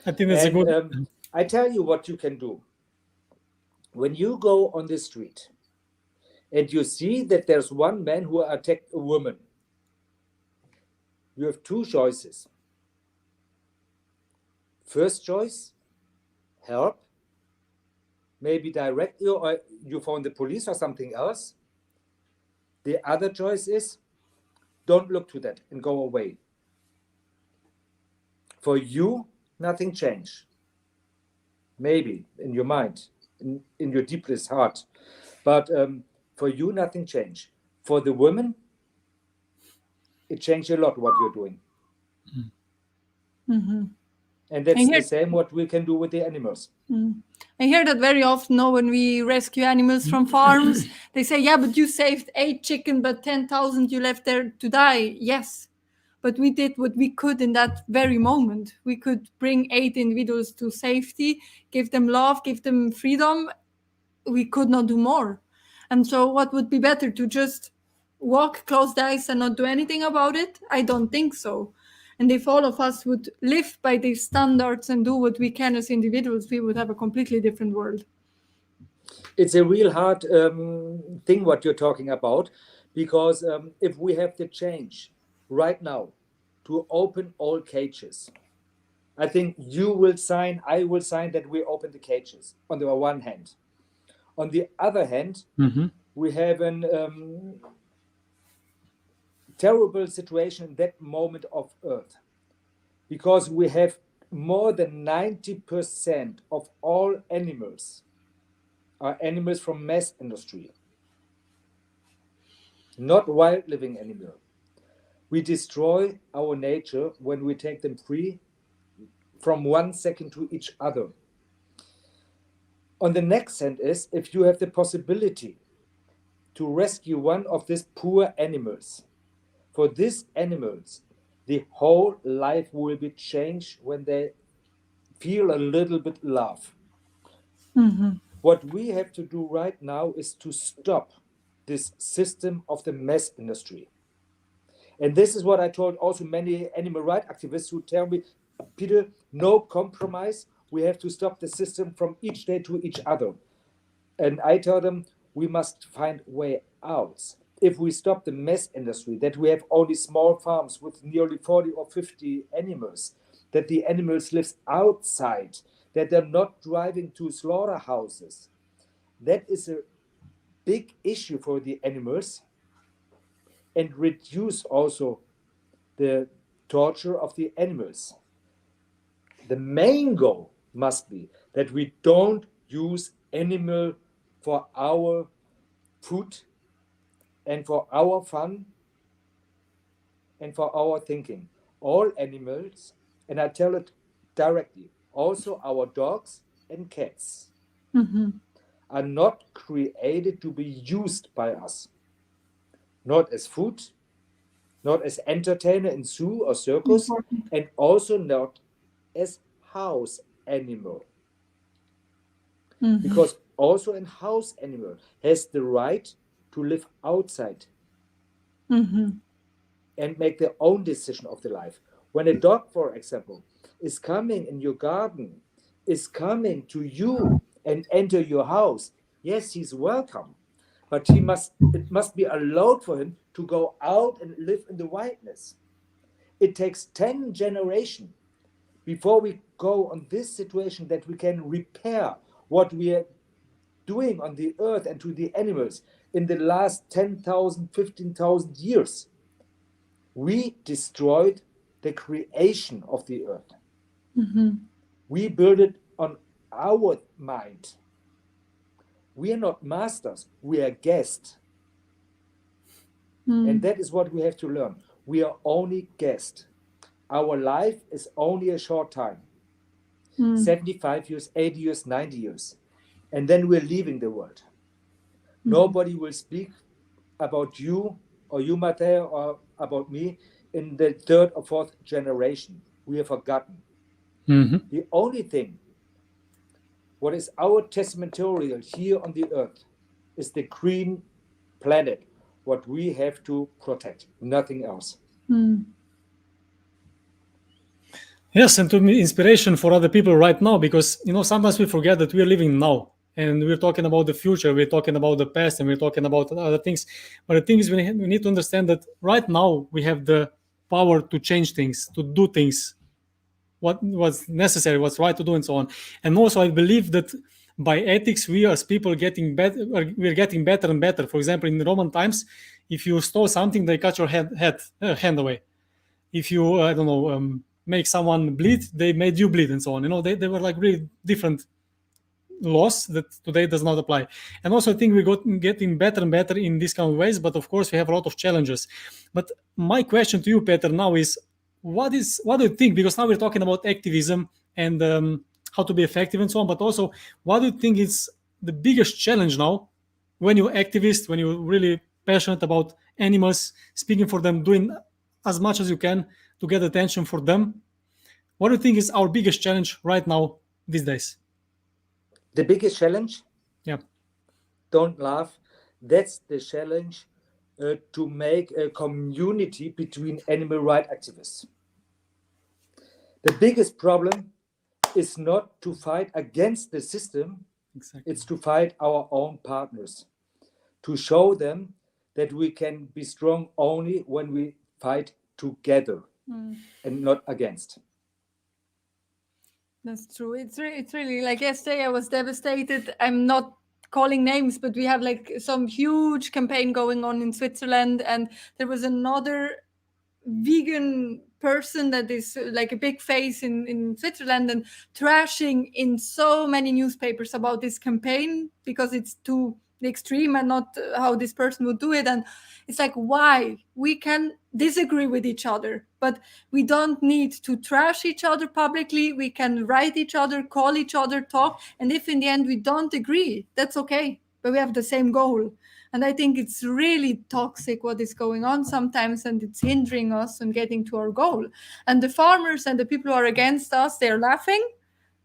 I think that's a good... I tell you what you can do. When you go on the street and you see that there's one man who attacked a woman, you have two choices. First choice, help. Maybe direct you, or you phone the police or something else. The other choice is, don't look to that and go away. For you, nothing changed. Maybe in your mind, in your deepest heart. But for you, nothing changed. For the women, it changed a lot what you're doing. And that's the same what we can do with the animals. I hear that very often, when we rescue animals from farms, they say, yeah, but you saved 8 chickens, but 10,000 you left there to die. Yes, but we did what we could in that very moment. We could bring 8 individuals to safety, give them love, give them freedom. We could not do more. And so what would be better, to just walk, close the eyes and not do anything about it? I don't think so. And if all of us would live by these standards and do what we can as individuals, we would have a completely different world. It's a real hard thing what you're talking about, because if we have the change right now to open all cages, I think you will sign, I will sign that we open the cages on the one hand. On the other hand, we have an terrible situation in that moment of Earth, because we have more than 90% of all animals are animals from mass industry, not wild living animal. We destroy our nature when we take them free from 1 second to each other. On the next hand is, if you have the possibility to rescue one of these poor animals, for these animals, the whole life will be changed when they feel a little bit love. What we have to do right now is to stop this system of the mess industry. And this is what I told also many animal rights activists who tell me, Peter, no compromise. We have to stop the system from each day to each other. And I tell them, we must find way out. If we stop the mess industry, that we have only small farms with nearly 40 or 50 animals, that the animals live outside, that they're not driving to slaughterhouses. That is a big issue for the animals, and reduce also the torture of the animals. The main goal must be that we don't use animal for our food and for our fun and for our thinking. All animals, and I tell it directly, also our dogs and cats are not created to be used by us. Not as food, not as entertainer in zoo or circus, and also not as house animal. Because also a house animal has the right to live outside and make their own decision of the life. When a dog, for example, is coming in your garden, is coming to you and enter your house, yes, he's welcome. But it must be allowed for him to go out and live in the wilderness. It takes 10 generations before we go on this situation that we can repair what we are doing on the earth and to the animals in the last 10,000, 15,000 years. We destroyed the creation of the earth. We built it on our mind. We are not masters, we are guests. And that is what we have to learn. We are only guests. Our life is only a short time. 75 years, 80 years, 90 years. And then we're leaving the world. Nobody will speak about you or you, Matteo, or about me in the third or fourth generation. We are forgotten. The only thing, what is our testimonial here on the earth, is the green planet, what we have to protect, nothing else. Yes, and to be inspiration for other people right now, because sometimes we forget that we're living now, and we're talking about the future, we're talking about the past, and we're talking about other things. But the thing is, we need to understand that right now we have the power to change things, to do things, what was necessary, what's right to do, and so on. And also, I believe that by ethics, we as people getting better. We're getting better and better. For example, in the Roman times, if you stole something, they cut your hand away. If you, I don't know, make someone bleed, they made you bleed, and so on. They were like really different laws that today does not apply. And also, I think we're getting better and better in these kind of ways. But of course, we have a lot of challenges. But my question to you, Peter, now is, what do you think? Because now we're talking about activism and how to be effective and so on. But also, what do you think is the biggest challenge now when you're activist, when you're really passionate about animals, speaking for them, doing as much as you can to get attention for them? What do you think is our biggest challenge right now these days? The biggest challenge? Yeah. Don't laugh. That's the challenge to make a community between animal rights activists. The biggest problem is not to fight against the system. Exactly. It's to fight our own partners, to show them that we can be strong only when we fight together and not against. That's true. It's really like yesterday I was devastated. I'm not calling names, but we have like some huge campaign going on in Switzerland, and there was another vegan person that is like a big face in Switzerland and trashing in so many newspapers about this campaign because it's too extreme and not how this person would do it. And it's like, why? We can disagree with each other, but we don't need to trash each other publicly. We can write each other, call each other, talk. And if in the end we don't agree, that's okay, but we have the same goal. And I think it's really toxic what is going on sometimes, and it's hindering us on getting to our goal. And the farmers and the people who are against us, they're laughing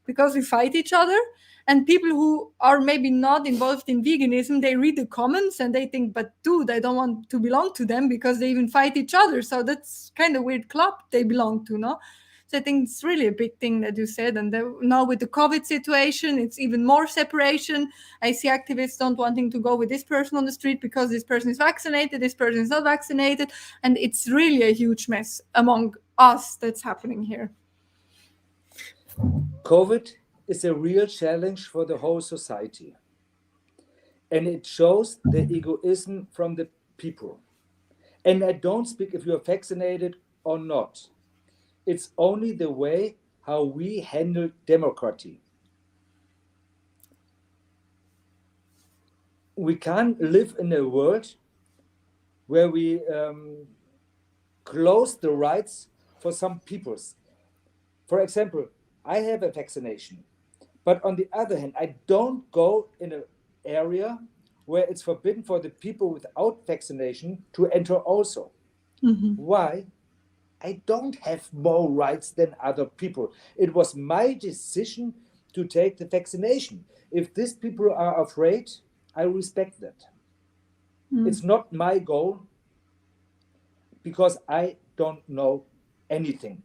because we fight each other. And people who are maybe not involved in veganism, they read the comments and they think, but dude, I don't want to belong to them because they even fight each other. So that's kind of weird club they belong to, no? So I think it's really a big thing that you said. And now with the COVID situation, it's even more separation. I see activists don't wanting to go with this person on the street because this person is vaccinated, this person is not vaccinated. And it's really a huge mess among us that's happening here. COVID is a real challenge for the whole society. And it shows the egoism from the people. And I don't speak if you're vaccinated or not. It's only the way how we handle democracy. We can't live in a world where we close the rights for some peoples. For example, I have a vaccination, but on the other hand, I don't go in an area where it's forbidden for the people without vaccination to enter also. Mm-hmm. Why? I don't have more rights than other people. It was my decision to take the vaccination. If these people are afraid, I respect that. Mm. It's not my goal because I don't know anything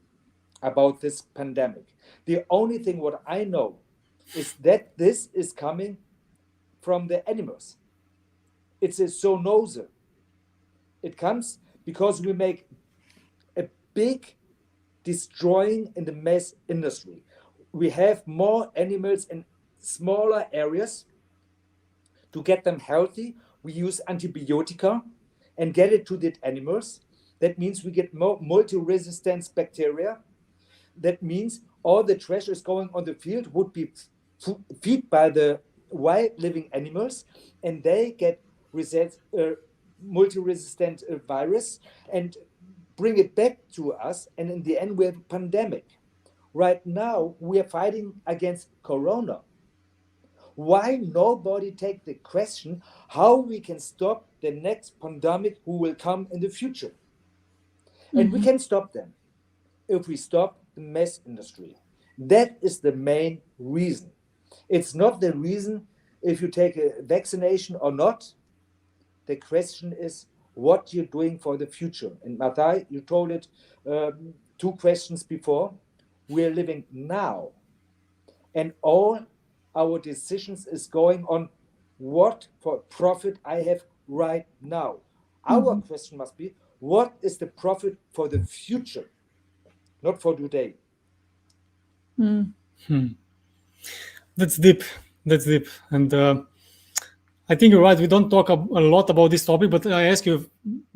about this pandemic. The only thing what I know is that this is coming from the animals. It's a zoonosis. It comes because we make a big destroying in the mass industry. We have more animals in smaller areas. To get them healthy, we use antibiotica and get it to the animals. That means we get more multi-resistance bacteria. That means all the trash is going on the field would be fed by the wild living animals, and they get multi-resistant virus and bring it back to us. And in the end, we have a pandemic. Right now, we are fighting against Corona. Why nobody take the question how we can stop the next pandemic who will come in the future? And we can stop them if we stop the mass industry. That is the main reason. It's not the reason if you take a vaccination or not. The question is what you're doing for the future. And Mathai, you told it 2 questions before. We're living now. And all our decisions is going on what for profit I have right now. Our question must be, what is the profit for the future, not for today? That's deep. And I think you're right. We don't talk a lot about this topic, but I ask you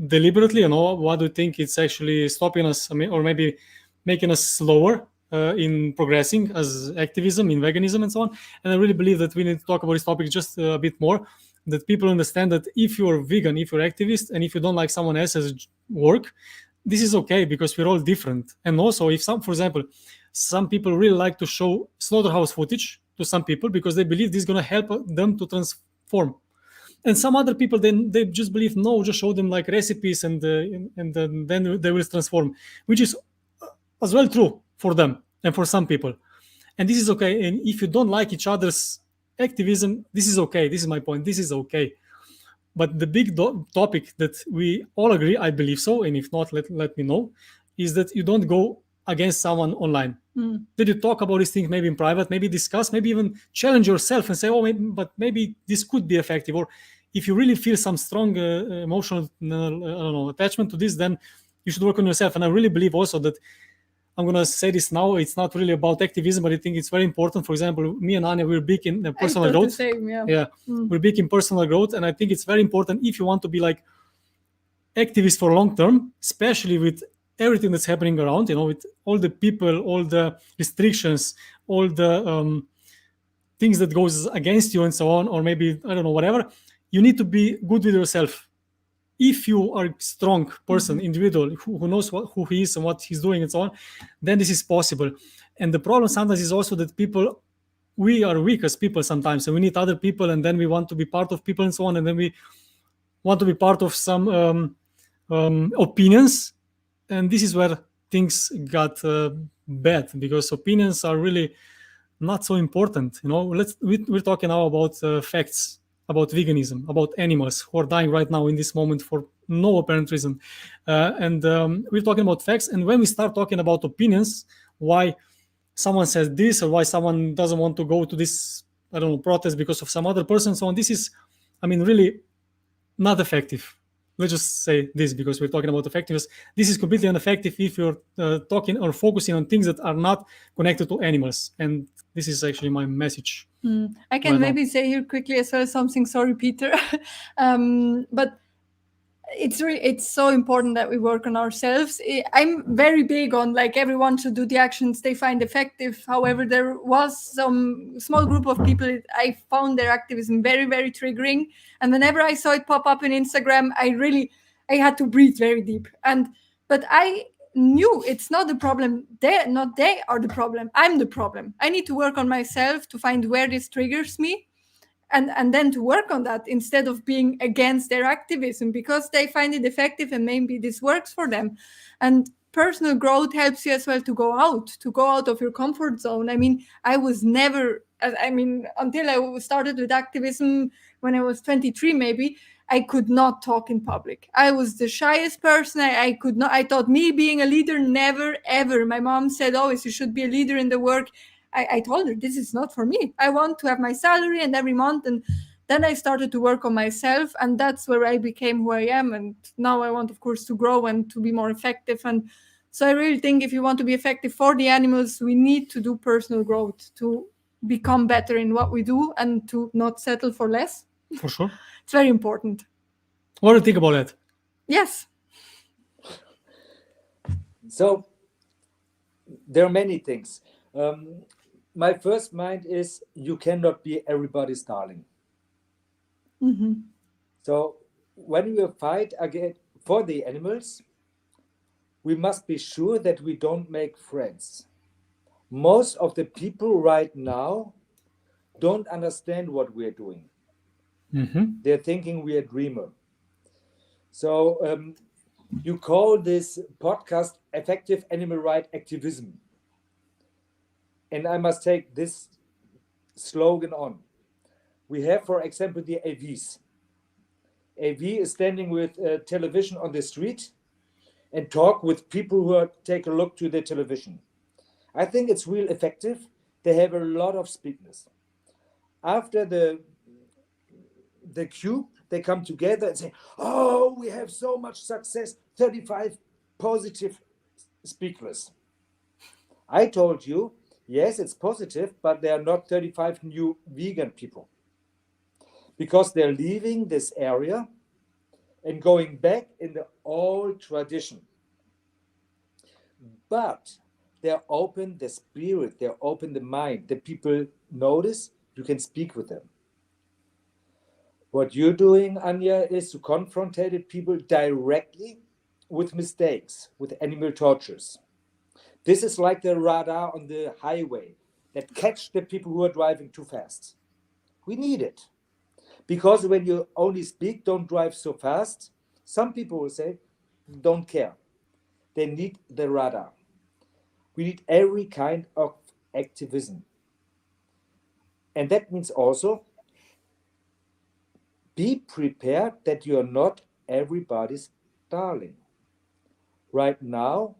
deliberately, what do you think it's actually stopping us, or maybe making us slower in progressing as activism, in veganism and so on. And I really believe that we need to talk about this topic just a bit more, that people understand that if you're vegan, if you're activist, and if you don't like someone else's work, this is okay because we're all different. And also if for example, some people really like to show slaughterhouse footage to some people because they believe this is going to help them to transform. And some other people, then they just believe, no, just show them like recipes and then they will transform, which is as well true for them and for some people. And this is okay. And if you don't like each other's activism, this is okay. This is my point. This is okay. But the big topic that we all agree, I believe so, and if not, let me know, is that you don't go against someone online. That you talk about these things maybe in private, maybe discuss, maybe even challenge yourself and say, maybe this could be effective. Or if you really feel some strong emotional attachment to this, then you should work on yourself. And I really believe also that, I'm going to say this now, it's not really about activism, but I think it's very important. For example, me and Anya, we're big in personal growth. Same, we're big in personal growth. And I think it's very important if you want to be like activist for long term, especially with everything that's happening around, with all the people, all the restrictions, all the things that goes against you and so on, or maybe, I don't know, whatever, you need to be good with yourself. If you are a strong person, individual, who knows who he is and what he's doing and so on, then this is possible. And the problem sometimes is also that we are weak as people sometimes, and we need other people, and then we want to be part of people and so on, and then we want to be part of some opinions, and this is where things got bad, because opinions are really not so important. We're talking now about facts, about veganism, about animals who are dying right now in this moment for no apparent reason, and we're talking about facts. And when we start talking about opinions, why someone says this or why someone doesn't want to go to this, I don't know, protest because of some other person, so on, this is, really not effective. Let's just say this, because we're talking about effectiveness. This is completely ineffective if you're talking or focusing on things that are not connected to animals. And this is actually my message. I can maybe say here quickly as well something. Sorry, Peter. But it's so important that we work on ourselves. I'm very big on like everyone should do the actions they find effective. However, there was some small group of people I found their activism very, very triggering. And whenever I saw it pop up on Instagram, I had to breathe very deep. But I knew it's not the problem. They are the problem. I'm the problem. I need to work on myself to find where this triggers me. And then to work on that instead of being against their activism because they find it effective and maybe this works for them. And personal growth helps you as well to go out of your comfort zone. I was never, until I started with activism when I was 23 maybe, I could not talk in public. I was the shyest person. I could not. I thought me being a leader, never, ever. My mom said always, you should be a leader in the work. I told her, this is not for me. I want to have my salary and every month. And then I started to work on myself. And that's where I became who I am. And now I want, of course, to grow and to be more effective. And so I really think if you want to be effective for the animals, we need to do personal growth to become better in what we do and to not settle for less. For sure. It's very important. What do you think about that? Yes. So there are many things. My first mind is you cannot be everybody's darling. Mm-hmm. So when we fight again for the animals, we must be sure that we don't make friends. Most of the people right now don't understand what we're doing. Mm-hmm. They're thinking we are dreamer. So you call this podcast Effective Animal Right Activism. And I must take this slogan on. We have, for example, the AVs. AV is standing with television on the street and talk with people who take a look to the television. I think it's real effective. They have a lot of speakers. After the cube, they come together and say, oh, we have so much success, 35 positive speakers. I told you, yes, it's positive, but there are not 35 new vegan people because they're leaving this area and going back in the old tradition. But they're open the spirit, they're open the mind. The people notice, you can speak with them. What you're doing, Anja, is to confront people directly with mistakes, with animal tortures. This is like the radar on the highway that catch the people who are driving too fast. We need it. Because when you only speak, don't drive so fast, some people will say, don't care. They need the radar. We need every kind of activism. And that means also, be prepared that you're not everybody's darling. Right now,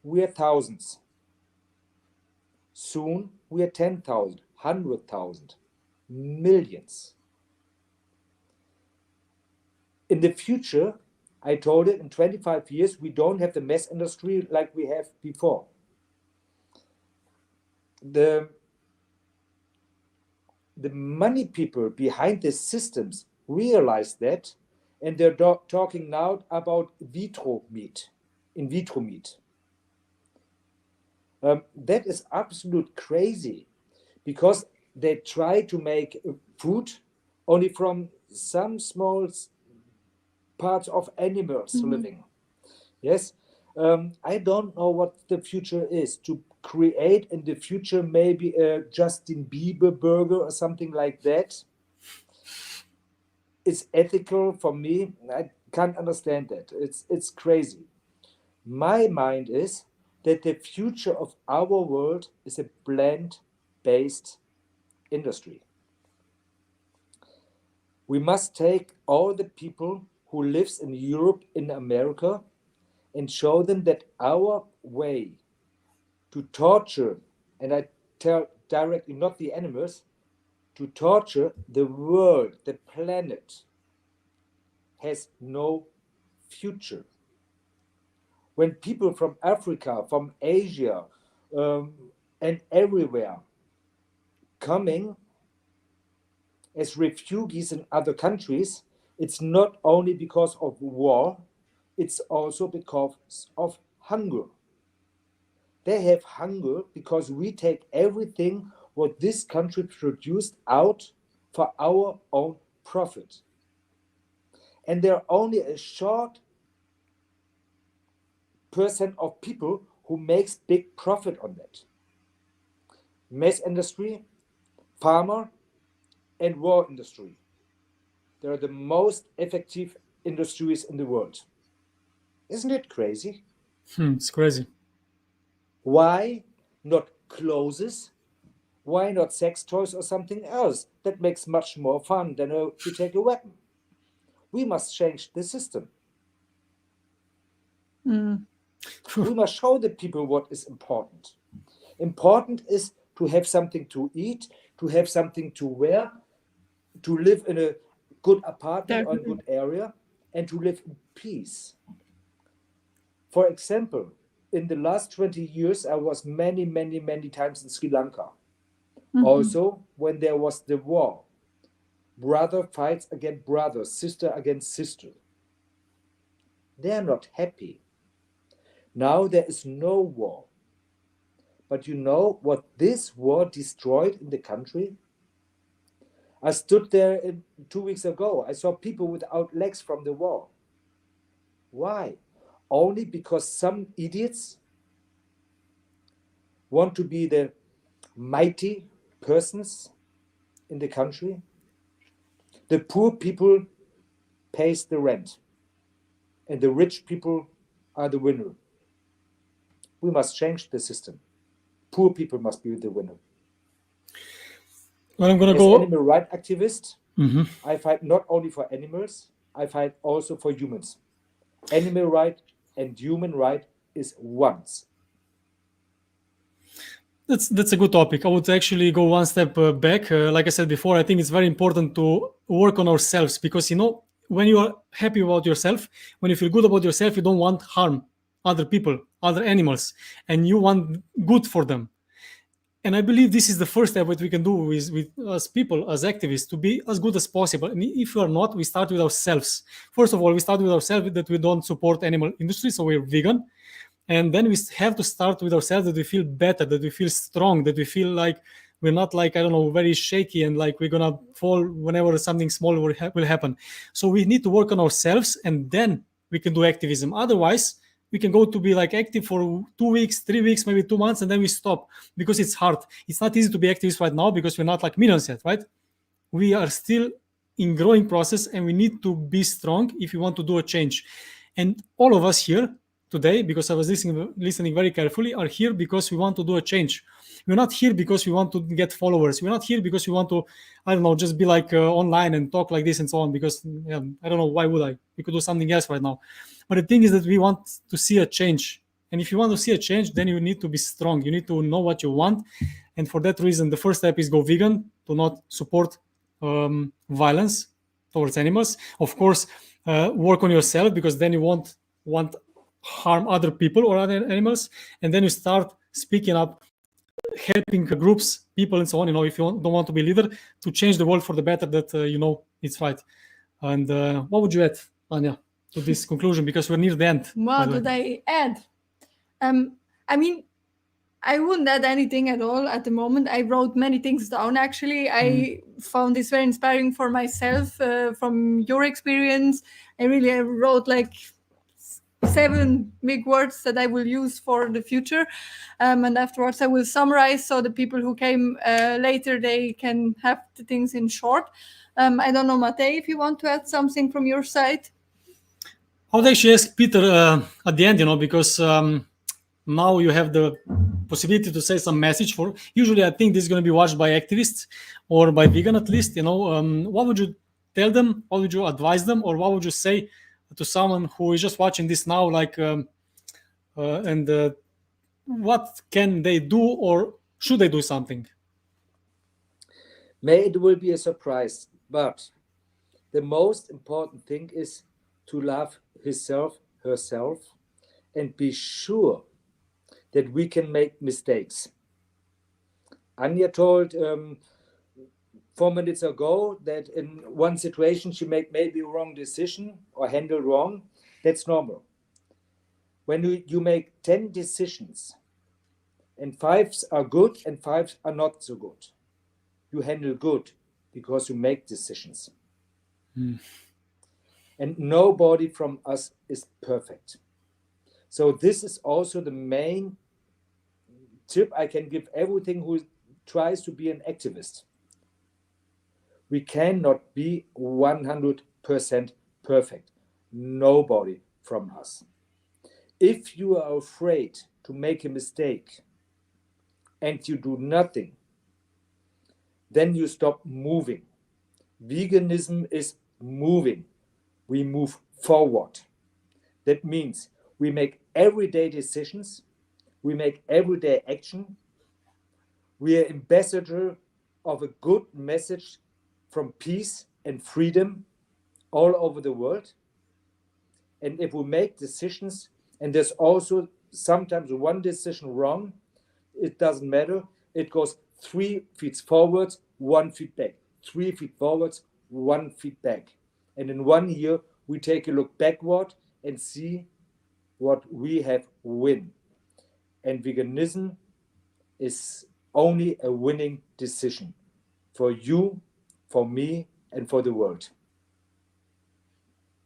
we are thousands. Soon, we are 10,000, 100,000, millions. In the future, I told it, in 25 years, we don't have the mass industry like we have before. The money people behind the systems realize that, and they're talking now about vitro meat, in vitro meat. That is absolute crazy because they try to make food only from some small parts of animals living. Yes, I don't know what the future is. To create in the future maybe a Justin Bieber burger or something like that. is ethical for me. I can't understand that. It's crazy. My mind is that the future of our world is a plant-based industry. We must take all the people who lives in Europe, in America, and show them that our way to torture, and I tell directly not the animals, to torture the world, the planet, has no future. When people from Africa, from Asia, and everywhere coming as refugees in other countries, it's not only because of war, it's also because of hunger. They have hunger because we take everything what this country produced out for our own profit. And there are only a short percent of people who makes big profit on that. Mess industry, farmer, and war industry. They are the most effective industries in the world. Isn't it crazy? It's crazy. Why not clothes? Why not sex toys or something else that makes much more fun than to take a weapon? We must change the system. We must show the people what is important. Important is to have something to eat, to have something to wear, to live in a good apartment or a good area, and to live in peace. For example, in the last 20 years, I was many times in Sri Lanka. Also, when there was the war, brother fights against brother, sister against sister. They are not happy. Now there is no war. But you know what this war destroyed in the country? I stood there 2 weeks ago. I saw people without legs from the war. Why? Only because some idiots want to be the mighty persons in the country. The poor people pays the rent, and the rich people are the winner. We must change the system. Poor people must be the winner. Well, I'm gonna As go. animal rights activist, I fight not only for animals, I fight also for humans. Animal right and human right is once. That's a good topic. I would actually go one step back. Like I said before, I think it's very important to work on ourselves because, you know, when you are happy about yourself, when you feel good about yourself, you don't want harm other people, other animals, and you want good for them. And I believe this is the first step what we can do with us people, as activists, to be as good as possible. And if we are not, we start with ourselves. First of all, we start with ourselves that we don't support animal industry, so we're vegan. And then we have to start with ourselves that we feel better, that we feel strong, that we feel like we're not like, I don't know, very shaky and like we're going to fall whenever something small will happen. So we need to work on ourselves and then we can do activism. Otherwise, we can go to be like active for 2 weeks, 3 weeks, maybe 2 months, and then we stop because it's hard. It's not easy to be activist right now because we're not like millions yet, right? We are still in growing process and we need to be strong if we want to do a change. And all of us here today, because I was listening very carefully, are here because we want to do a change. We're not here because we want to get followers. We're not here because we want to, I don't know, just be like online and talk like this and so on, because I don't know, why would I? We could do something else right now. But the thing is that we want to see a change. And if you want to see a change, then you need to be strong. You need to know what you want. And for that reason, the first step is go vegan, to not support violence towards animals. Of course, work on yourself, because then you won't want harm other people or other animals. And then you start speaking up, helping groups, people, and so on. You know, if you don't want to be leader, to change the world for the better, that you know it's right. And what would you add, Anya, to this conclusion? Because we're near the end. What would I add? I mean, I wouldn't add anything at all at the moment. I wrote many things down, actually. I found this very inspiring for myself from your experience. I really wrote like 7 big words that I will use for the future. And afterwards I will summarize so the people who came later, they can have the things in short. I don't know, Matej, if you want to add something from your side. I would actually ask Peter at the end, because now you have the possibility to say some message for. Usually, I think this is going to be watched by activists or by vegan at least. What would you tell them? What would you advise them, or what would you say to someone who is just watching this now, and what can they do, or should they do something? May it will be a surprise, but the most important thing is to love himself, herself, and be sure that we can make mistakes. Anya told 4 minutes ago that in one situation she made maybe a wrong decision or handled wrong. That's normal. When you make 10 decisions and 5 are good and 5 are not so good, you handle good because you make decisions. And nobody from us is perfect. So this is also the main tip I can give everything who tries to be an activist. We cannot be 100% perfect. Nobody from us. If you are afraid to make a mistake and you do nothing, then you stop moving. Veganism is moving. We move forward. That means we make everyday decisions. We make everyday action. We are ambassador of a good message from peace and freedom all over the world. And if we make decisions, and there's also sometimes one decision wrong, it doesn't matter. It goes 3 feet forward, 1 feet back. 3 feet forwards, 1 feet back. And in 1 year, we take a look backward and see what we have win. And veganism is only a winning decision for you, for me, and for the world.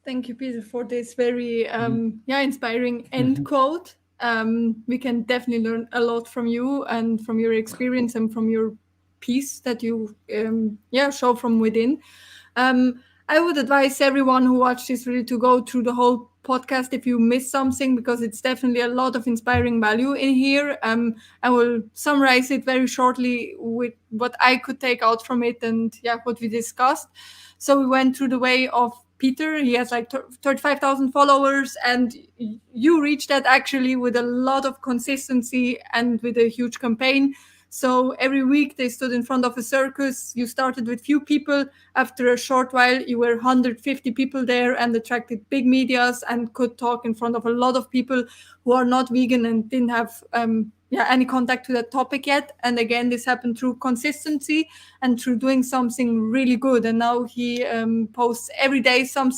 Thank you, Peter, for this very inspiring end quote. We can definitely learn a lot from you and from your experience and from your piece that you show from within. I would advise everyone who watched this really to go through the whole podcast if you missed something, because it's definitely a lot of inspiring value in here. I will summarize it very shortly with what I could take out from it and what we discussed. So we went through the way of Peter. He has like 35,000 followers, and you reached that actually with a lot of consistency and with a huge campaign. So every week they stood in front of a circus. You started with few people. After a short while, you were 150 people there and attracted big medias and could talk in front of a lot of people who are not vegan and didn't have any contact to that topic yet. And again, this happened through consistency and through doing something really good. And now he posts every day some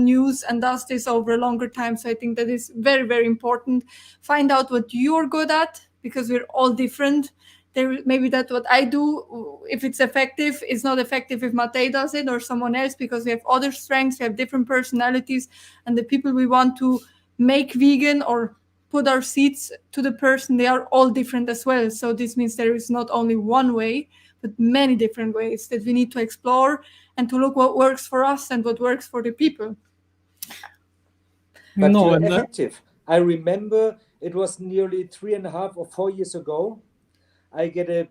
news, and does this over a longer time. So I think that is very, very important. Find out what you're good at, because we're all different. Maybe that what I do, if it's effective, is not effective if Matej does it or someone else, because we have other strengths, we have different personalities, and the people we want to make vegan or put our seeds to the person, they are all different as well. So this means there is not only one way, but many different ways that we need to explore and to look what works for us and what works for the people. But you're effective. I remember it was nearly 3.5 or 4 years ago. I get a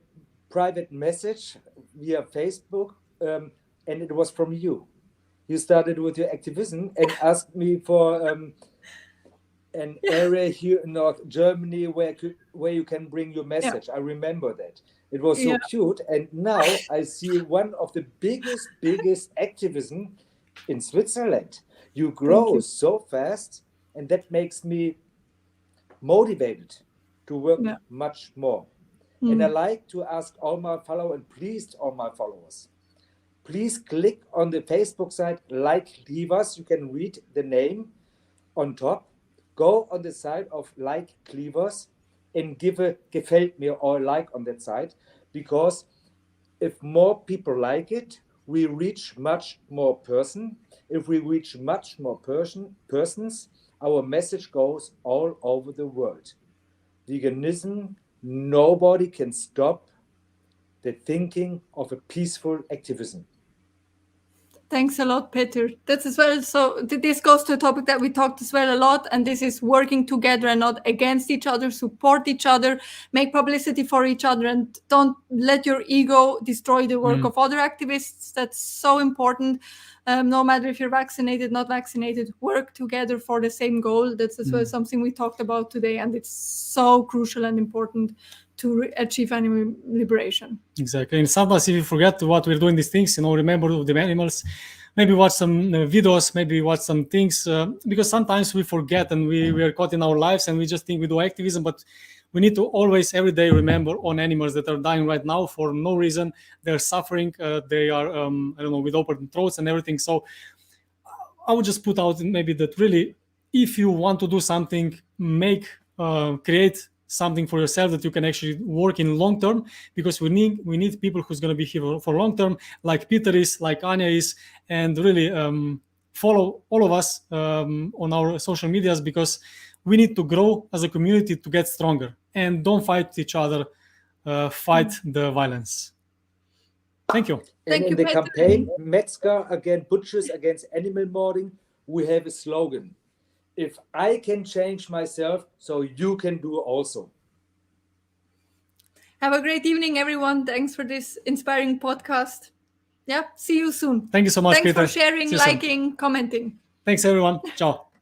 private message via Facebook, and it was from you. You started with your activism and asked me for an area here in North Germany where you can bring your message. Yeah. I remember that. It was so cute. And now I see one of the biggest activism in Switzerland. You grow so fast, and that makes me motivated to work much more. And I like to ask all my followers, and please all my followers, please click on the Facebook site, Like Cleavers. You can read the name on top. Go on the side of Like Cleavers and give a gefällt mir or like on that site, because if more people like it, we reach much more person. If we reach much more persons, our message goes all over the world. Veganism, nobody can stop the thinking of a peaceful activism. Thanks a lot, Peter. That's as well. So this goes to a topic that we talked as well a lot, and this is working together and not against each other, support each other, make publicity for each other, and don't let your ego destroy the work of other activists. That's so important. No matter if you're vaccinated, not vaccinated, work together for the same goal. That's as well something we talked about today, and it's so crucial and important to achieve animal liberation. Exactly. And sometimes if you forget what we're doing these things, remember the animals, maybe watch some videos, maybe watch some things, because sometimes we forget and we are caught in our lives and we just think we do activism, but we need to always, every day, remember on animals that are dying right now for no reason. They're suffering. They are, with open throats and everything. So I would just put out maybe that really, if you want to do something, create something for yourself that you can actually work in long term, because we need people who's going to be here for long term, like Peter is, like Anya is, and really follow all of us on our social medias, because we need to grow as a community to get stronger, and don't fight each other, fight the violence. Thank you. And in the campaign, Metzger against butchers against animal murdering, we have a slogan: if I can change myself, so you can do also. Have a great evening, everyone. Thanks for this inspiring podcast. Yeah, see you soon. Thank you so much, Thanks Peter. for sharing, liking, commenting. Thanks, everyone. Ciao.